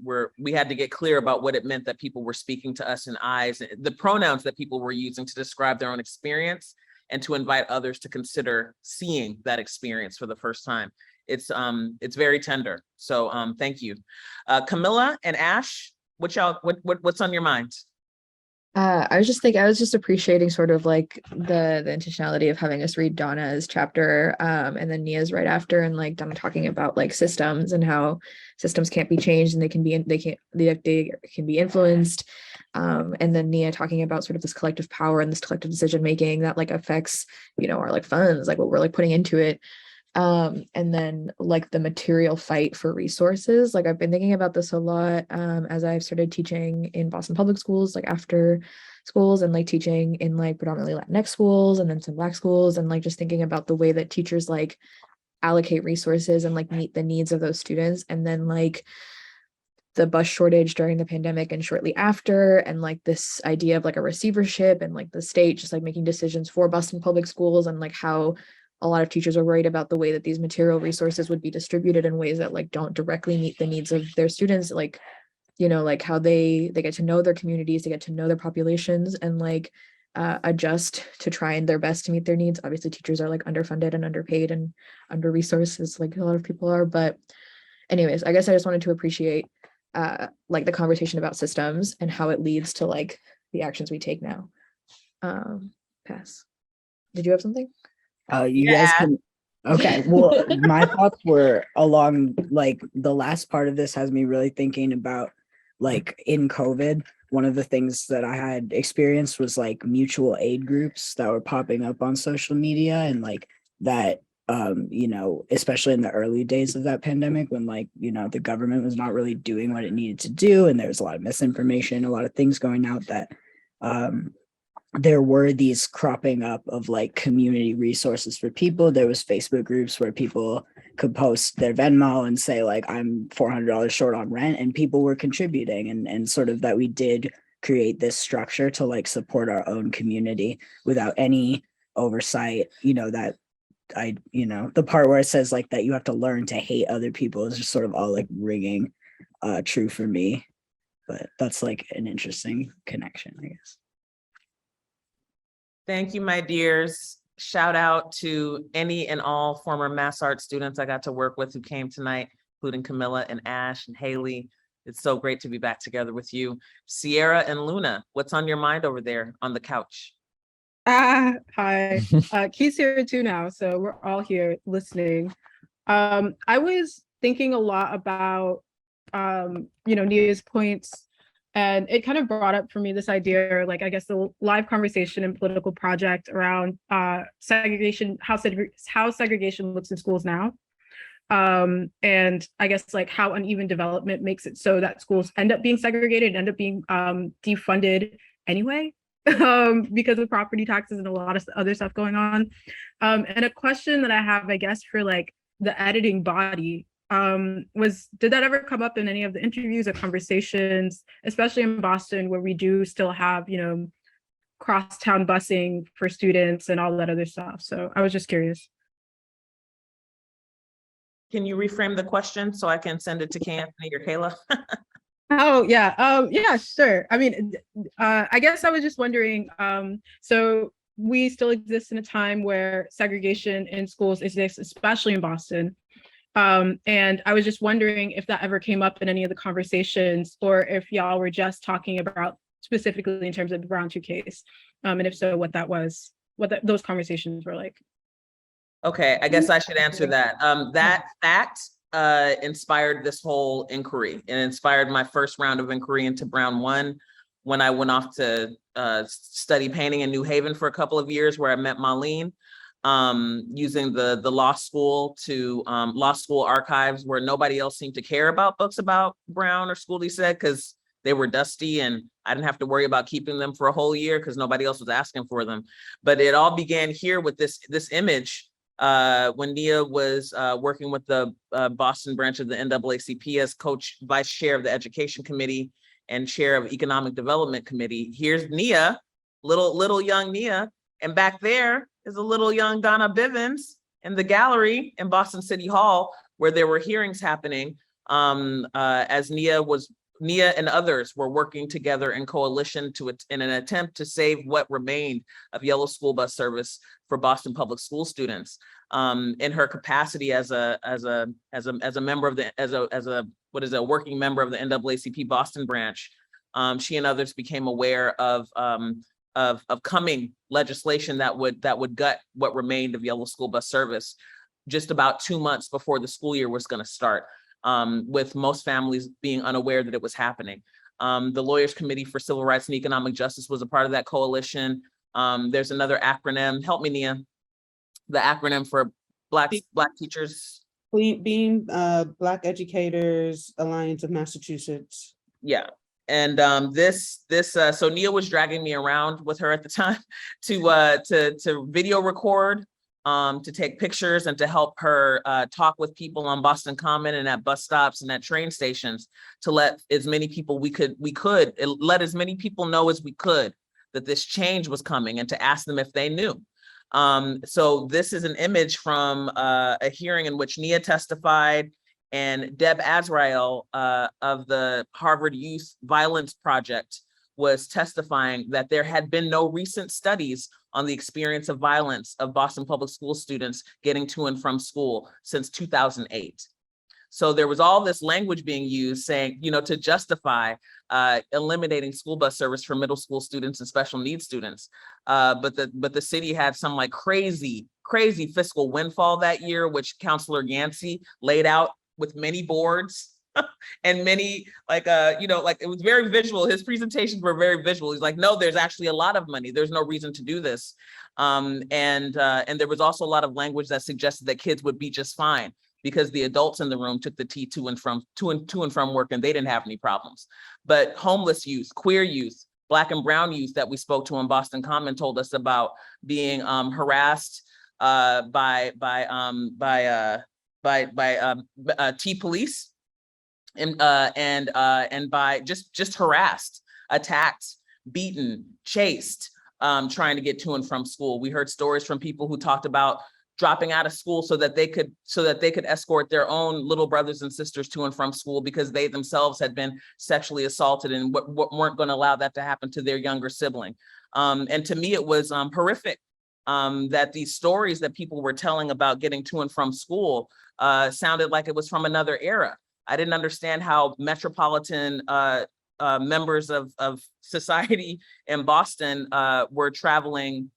had to get clear about what it meant that people were speaking to us in I's, the pronouns that people were using to describe their own experience, and to invite others to consider seeing that experience for the first time. It's very tender. So thank you. Camilla and Ash, what's on your mind? I was just appreciating sort of like the intentionality of having us read Donna's chapter and then Nia's right after, and like Donna talking about like systems and how systems can't be changed and they can be influenced. And then Nia talking about sort of this collective power and this collective decision making that like affects, our like funds, like what we're like putting into it. And then like the material fight for resources. Like I've been thinking about this a lot as I've started teaching in Boston public schools, like after schools, and like teaching in like predominantly Latinx schools and then some Black schools, and like just thinking about the way that teachers like allocate resources and like meet the needs of those students. And then like the bus shortage during the pandemic and shortly after, and like this idea of like a receivership and like the state just like making decisions for Boston public schools, and like how a lot of teachers are worried about the way that these material resources would be distributed in ways that like don't directly meet the needs of their students, like, like how they get to know their communities, they get to know their populations, and like adjust to try and their best to meet their needs. Obviously, teachers are like underfunded and underpaid and under resources, like a lot of people are. But anyways, I guess I just wanted to appreciate like the conversation about systems and how it leads to like the actions we take now. Pass. Did you have something? You guys can, okay, well, my thoughts were along, like, the last part of this has me really thinking about, like, in COVID, one of the things that I had experienced was like mutual aid groups that were popping up on social media, and like that, you know, especially in the early days of that pandemic when, like, you know, the government was not really doing what it needed to do, and there was a lot of misinformation, a lot of things going out, that there were these cropping up of like community resources for people. There was Facebook groups where people could post their Venmo and say like, I'm $400 short on rent, and people were contributing, and sort of that we did create this structure to like support our own community without any oversight, you know, that you know, the part where it says like that you have to learn to hate other people is just sort of all like ringing true for me. But that's like an interesting connection, I guess. Thank you, my dears. Shout out to any and all former Mass Art students I got to work with who came tonight, including Camilla and Ash and Haley. It's so great to be back together with you. Sierra and Luna, what's on your mind over there on the couch? Hi. Key's here too now, so we're all here listening. I was thinking a lot about, you know, Nia's points, and it kind of brought up for me this idea, like, I guess the live conversation and political project around segregation, how segregation looks in schools now. And I guess like how uneven development makes it so that schools end up being segregated, end up being defunded anyway, because of property taxes and a lot of other stuff going on. And a question that I have, I guess, for like the editing body, did that ever come up in any of the interviews or conversations, especially in Boston, where we do still have, you know, crosstown busing for students and all that other stuff? So I was just curious. Can you reframe the question so I can send it to Anthony or Kayla? Oh, yeah. Yeah, sure. I mean, I guess I was just wondering, so we still exist in a time where segregation in schools exists, especially in Boston. And I was just wondering if that ever came up in any of the conversations, or if y'all were just talking about specifically in terms of the Brown 2 case. And if so, what that was, those conversations were like. Okay, I guess I should answer that. That fact inspired this whole inquiry, and inspired my first round of inquiry into Brown 1 when I went off to study painting in New Haven for a couple of years, where I met Marlene, using the law school archives, where nobody else seemed to care about books about Brown or School, he said, because they were dusty and I didn't have to worry about keeping them for a whole year because nobody else was asking for them. But it all began here with this image when Nia was working with the Boston branch of the NAACP as vice chair of the Education Committee and chair of Economic Development Committee. Here's Nia, little young Nia, and back there is a little young Donna Bivins in the gallery in Boston City Hall, where there were hearings happening as Nia and others were working together in coalition in an attempt to save what remained of yellow school bus service for Boston public school students. In her capacity as a member of a working member of the NAACP Boston branch, she and others became aware of coming legislation that would gut what remained of yellow school bus service just about 2 months before the school year was going to start, with most families being unaware that it was happening. The Lawyers Committee for Civil Rights and Economic Justice was a part of that coalition. There's another acronym, help me, Nia, the acronym for Black teachers. Beam, Black Educators Alliance of Massachusetts. Yeah. And so Nia was dragging me around with her at the time to video record, to take pictures, and to help her talk with people on Boston Common and at bus stops and at train stations, to let as many people let as many people know as we could that this change was coming, and to ask them if they knew. So this is an image from a hearing in which Nia testified, and Deb Azrael of the Harvard Youth Violence Project was testifying that there had been no recent studies on the experience of violence of Boston public school students getting to and from school since 2008. So there was all this language being used saying, to justify eliminating school bus service for middle school students and special needs students. But the city had some like crazy fiscal windfall that year, which Councilor Yancey laid out with many boards and many it was very visual. His presentations were very visual. He's like, no, there's actually a lot of money. There's no reason to do this. And there was also a lot of language that suggested that kids would be just fine because the adults in the room took the T to and from work and they didn't have any problems. But homeless youth, queer youth, Black and brown youth that we spoke to in Boston Common told us about being harassed by T police and by just harassed, attacked, beaten, chased, trying to get to and from school. We heard stories from people who talked about dropping out of school so that they could escort their own little brothers and sisters to and from school because they themselves had been sexually assaulted and weren't going to allow that to happen to their younger sibling. And to me, it was horrific that these stories that people were telling about getting to and from school sounded like it was from another era. I didn't understand how metropolitan members of society in Boston were traveling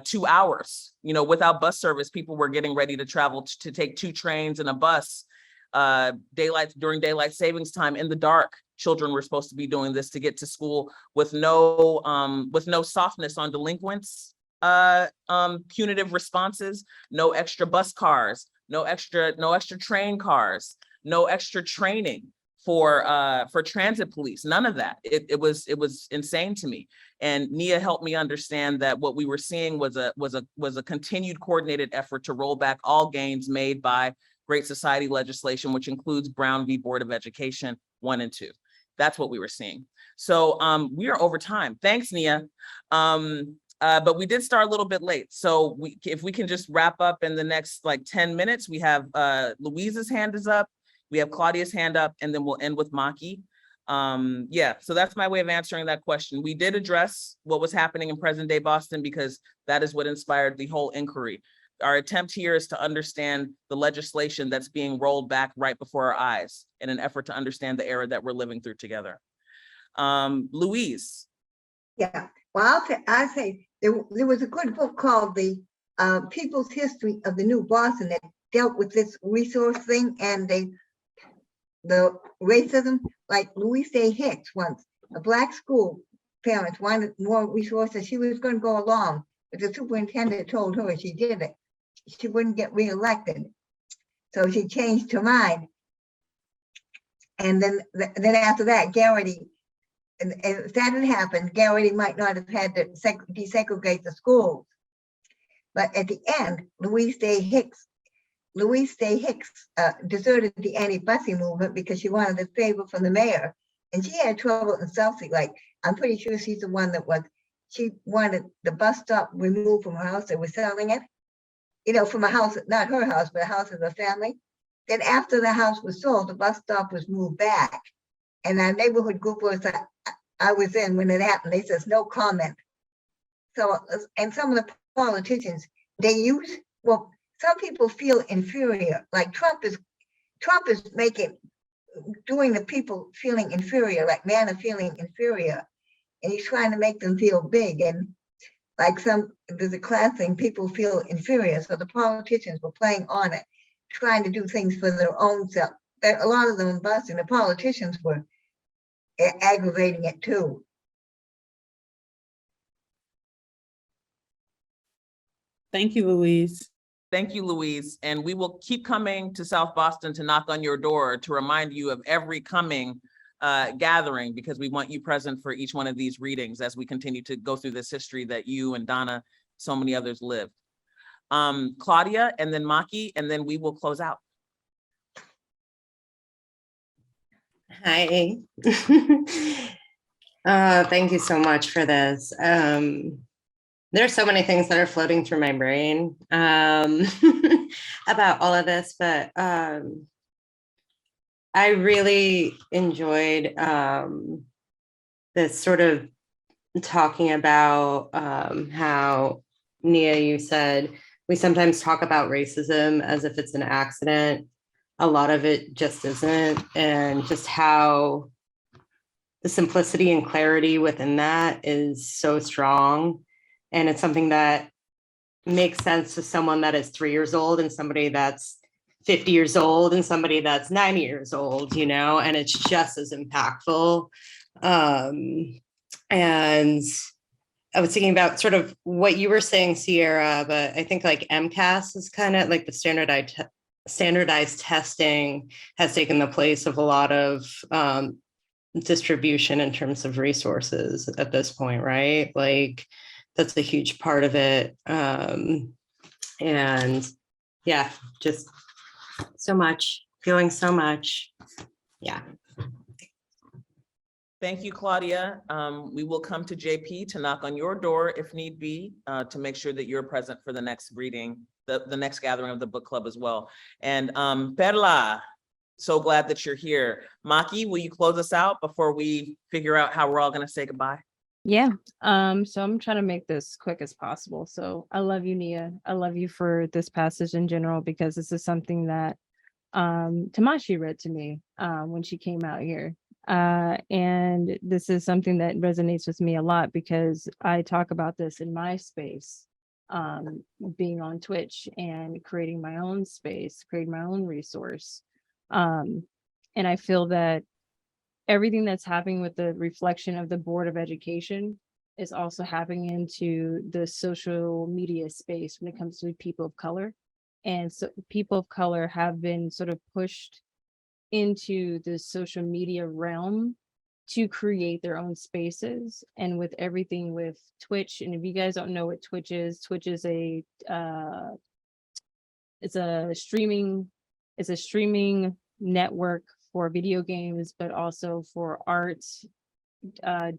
2 hours, without bus service. People were getting ready to travel to take 2 trains and a bus during daylight savings time in the dark. Children were supposed to be doing this to get to school with no softness on delinquents, punitive responses, no extra bus cars, no extra train cars, no extra training for transit police, none of that. It was insane to me. And Nia helped me understand that what we were seeing was a continued coordinated effort to roll back all gains made by Great Society legislation, which includes Brown v. Board of Education 1 and 2. That's what we were seeing. So we are over time. Thanks, Nia. But we did start a little bit late. So if we can just wrap up in the next 10 minutes, we have Louise's hand is up. We have Claudia's hand up, and then we'll end with Maki. So that's my way of answering that question. We did address what was happening in present day Boston because that is what inspired the whole inquiry. Our attempt here is to understand the legislation that's being rolled back right before our eyes in an effort to understand the era that we're living through together. Louise. Yeah, well, I'll say there was a good book called The People's History of the New Boston that dealt with this resource thing and the racism, like Louise A. Hicks once, a Black school parents wanted more resources. She was going to go along, but the superintendent told her if she did it, she wouldn't get reelected. So she changed her mind. And then after that, Garrity, and if that had happened, Garrity might not have had to desegregate the schools. But at the end, Louise A. Hicks deserted the anti-busing movement because she wanted a favor from the mayor. And she had trouble in Southie. Like, I'm pretty sure she's the one she wanted the bus stop removed from her house. They were selling it, from a house, not her house, but a house of the family. Then after the house was sold, the bus stop was moved back. And our neighborhood group I was in when it happened, they says no comment. So, and some of the politicians, some people feel inferior. Like Trump is doing the people feeling inferior, like men are feeling inferior. And he's trying to make them feel big. And like there's a class thing, people feel inferior. So the politicians were playing on it, trying to do things for their own self. A lot of them in Boston, the politicians were aggravating it too. Thank you, Louise. Thank you, Louise. And we will keep coming to South Boston to knock on your door to remind you of every coming gathering, because we want you present for each one of these readings as we continue to go through this history that you and Donna, so many others lived. Claudia, and then Maki, and then we will close out. Hi. Thank you so much for this. There's so many things that are floating through my brain about all of this, but I really enjoyed this sort of talking about how, Nia, you said, we sometimes talk about racism as if it's an accident. a lot of it just isn't, and just how the simplicity and clarity within that is so strong. And it's something that makes sense to someone that is 3 years old and somebody that's 50 years old and somebody that's 90 years old, and it's just as impactful. And I was thinking about sort of what you were saying, Sierra, but I think like MCAS is kind of like the standardized testing has taken the place of a lot of distribution in terms of resources at this point, right? Like that's a huge part of it. And yeah, just so much, feeling so much. Yeah. Thank you, Claudia. We will come to JP to knock on your door if need be, to make sure that you're present for the next reading, the next gathering of the book club as well. And Perla, so glad that you're here. Maki, will you close us out before we figure out how we're all gonna say goodbye? Yeah. So I'm trying to make this quick as possible. So I love you, Nia. I love you for this passage in general, because this is something that Tomashi read to me when she came out here. And this is something that resonates with me a lot because I talk about this in my space, being on Twitch and creating my own space, creating my own resource. And I feel that everything that's happening with the reflection of the Board of Education is also happening into the social media space when it comes to people of color. And so people of color have been sort of pushed into the social media realm to create their own spaces. And with everything with Twitch, and if you guys don't know what Twitch is a streaming network for video games, but also for arts,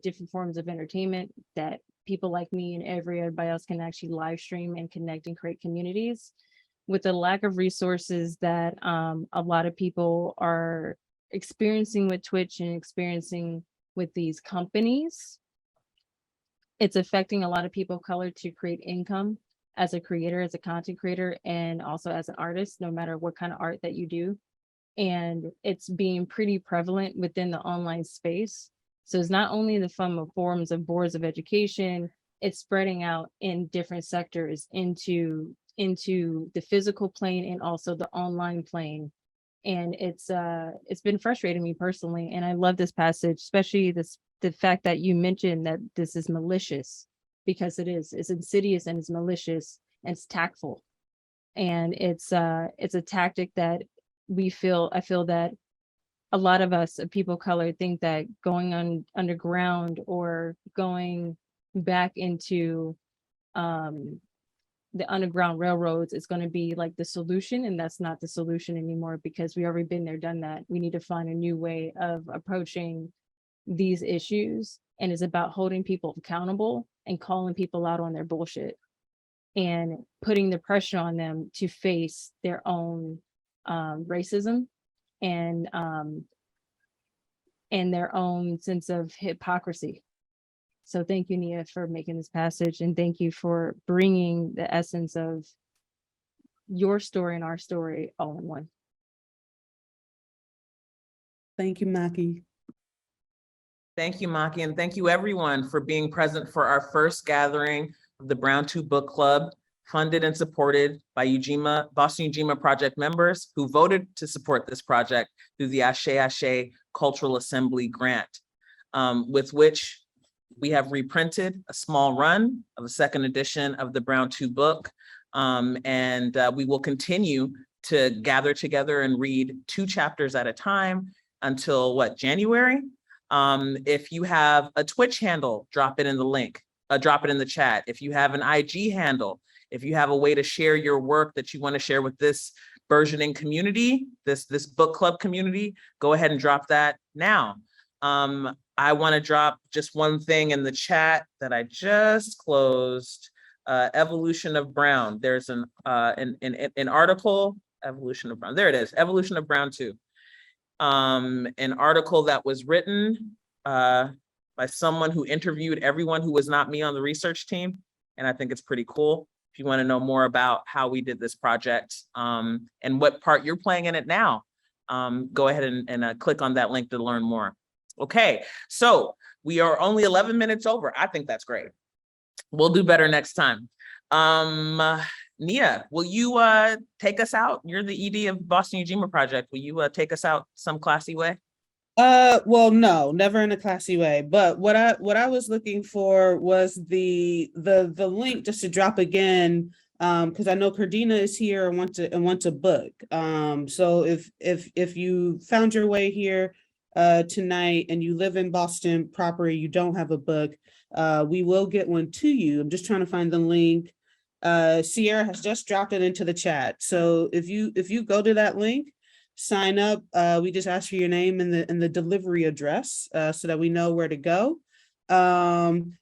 different forms of entertainment that people like me and everybody else can actually live stream and connect and create communities. With the lack of resources that a lot of people are experiencing with Twitch and experiencing with these companies, it's affecting a lot of people of color to create income as a creator, as a content creator, and also as an artist, no matter what kind of art that you do. And it's being pretty prevalent within the online space. So it's not only the forms of boards of education, it's spreading out in different sectors into the physical plane and also the online plane. And it's been frustrating me personally. And I love this passage, especially the fact that you mentioned that this is malicious, because it's insidious and it's malicious and it's tactful. And it's a tactic that I feel that a lot of us, people of color, think that going on underground or going back into the underground railroads is going to be like the solution, and that's not the solution anymore, because we already been there, done that. We need to find a new way of approaching these issues, and it's about holding people accountable and calling people out on their bullshit and putting the pressure on them to face their own racism and their own sense of hypocrisy. So thank you, Nia, for making this passage, and thank you for bringing the essence of your story and our story all in one. Thank you, Maki. Thank you, Maki, and thank you everyone for being present for our first gathering of the Brown 2 Book Club, funded and supported by Boston Ujima Project members who voted to support this project through the Ashe Ashe Cultural Assembly grant, with which we have reprinted a small run of the second edition of the Brown 2 book. And we will continue to gather together and read 2 chapters at a time until January? If you have a Twitch handle, drop it in the link, drop it in the chat. If you have an IG handle, if you have a way to share your work that you want to share with this burgeoning community, this book club community, go ahead and drop that now. I want to drop just one thing in the chat that I just closed. Evolution of Brown. There's an article, Evolution of Brown. There it is, Evolution of Brown 2. An article that was written by someone who interviewed everyone who was not me on the research team. And I think it's pretty cool. If you want to know more about how we did this project and what part you're playing in it now, go ahead and click on that link to learn more. Okay, so we are only 11 minutes over. I think that's great. We'll do better next time. Nia, will you take us out? You're the ED of Boston Ujima Project. Will you take us out some classy way? Well, no, never in a classy way. But what I was looking for was the link just to drop again, because I know Cardina is here and want to book. So if you found your way here tonight and you live in Boston proper, you don't have a book, we will get one to you. I'm just trying to find the link. Sierra has just dropped it into the chat. So if you go to that link, sign up. We just ask for your name and the delivery address so that we know where to go. And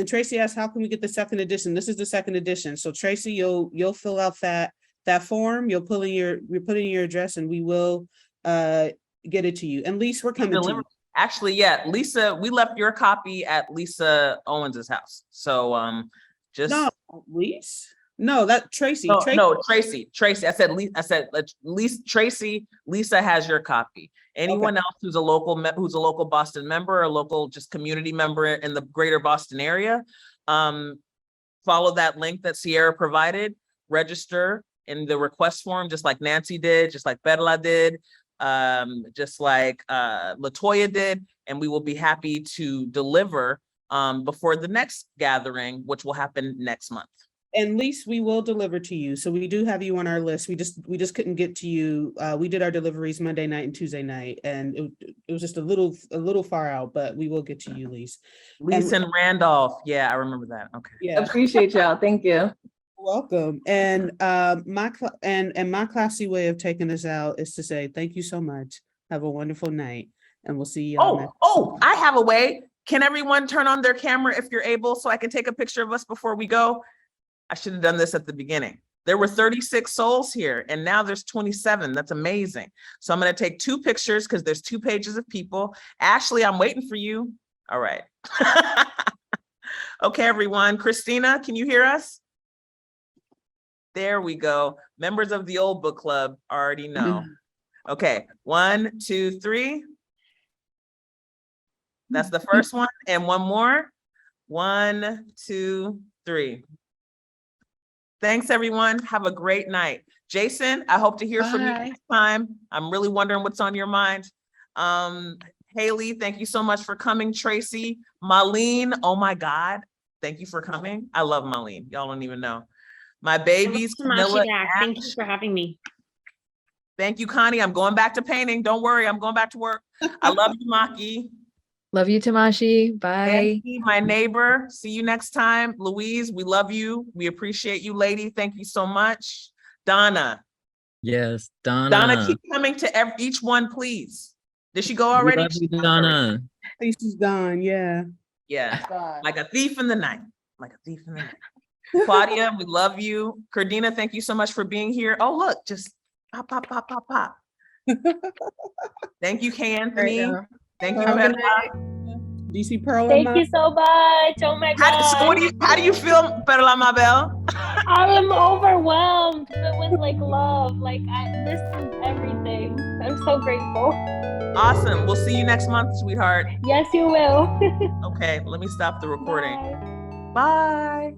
Tracy asked, how can we get the second edition? This is the second edition. So Tracy, you'll fill out that form. You'll put in your address, and we will get it to you. And Lisa, we're coming to you. Actually, yeah, Lisa, we left your copy at Lisa Owens's house. So just no, Lisa. No, that Tracy. No, Tracy. I said Lisa. Tracy. Lisa has your copy. Anyone else who's a local Boston member, or local just community member in the greater Boston area, follow that link that Sierra provided. Register in the request form, just like Nancy did, just like Perla did, just like Latoya did, and we will be happy to deliver before the next gathering, which will happen next month. And Lisa, we will deliver to you. So we do have you on our list. We just couldn't get to you. We did our deliveries Monday night and Tuesday night, and it was just a little far out, but we will get to you, Lisa. Lisa and Randolph. Yeah, I remember that. Okay. Yeah. Appreciate y'all. Thank you. Welcome. And my classy way of taking us out is to say thank you so much. Have a wonderful night, and we'll see y'all next. Oh, I have a way. Can everyone turn on their camera if you're able, so I can take a picture of us before we go? I should have done this at the beginning. There were 36 souls here, and now there's 27. That's amazing. So I'm going to take 2 pictures because there's 2 pages of people. Ashley, I'm waiting for you. All right. Okay, everyone. Christina, can you hear us? There we go. Members of the old book club already know. Okay, 1, 2, 3. That's the first one. And one more. 1, 2, 3. Thanks, everyone. Have a great night. Jason, I hope to hear from you next time. I'm really wondering what's on your mind. Haley, thank you so much for coming. Tracy, Marlene, oh my God. Thank you for coming. I love Marlene. Y'all don't even know. My babies, Camilla. Thank you for having me. Thank you, Connie. I'm going back to painting. Don't worry, I'm going back to work. I love you, Maki. Love you, Tomashi. Bye. Nancy, my neighbor. See you next time. Louise, we love you. We appreciate you, lady. Thank you so much. Donna. Yes, Donna. Donna, keep coming to each one, please. Did she go already? We love you, Donna. I think she's gone. Yeah. Yeah. Like a thief in the night. Like a thief in the night. Claudia, we love you. Cardina, thank you so much for being here. Oh, look, just pop, pop, pop, pop, pop. Thank you, Kay Anthony. Thank you, Perla. DC Pearl. Thank you so much. Oh my God. How do you feel, Perla Mabel? I am overwhelmed with like love. Like this is everything. I'm so grateful. Awesome. We'll see you next month, sweetheart. Yes, you will. Okay, let me stop the recording. Bye.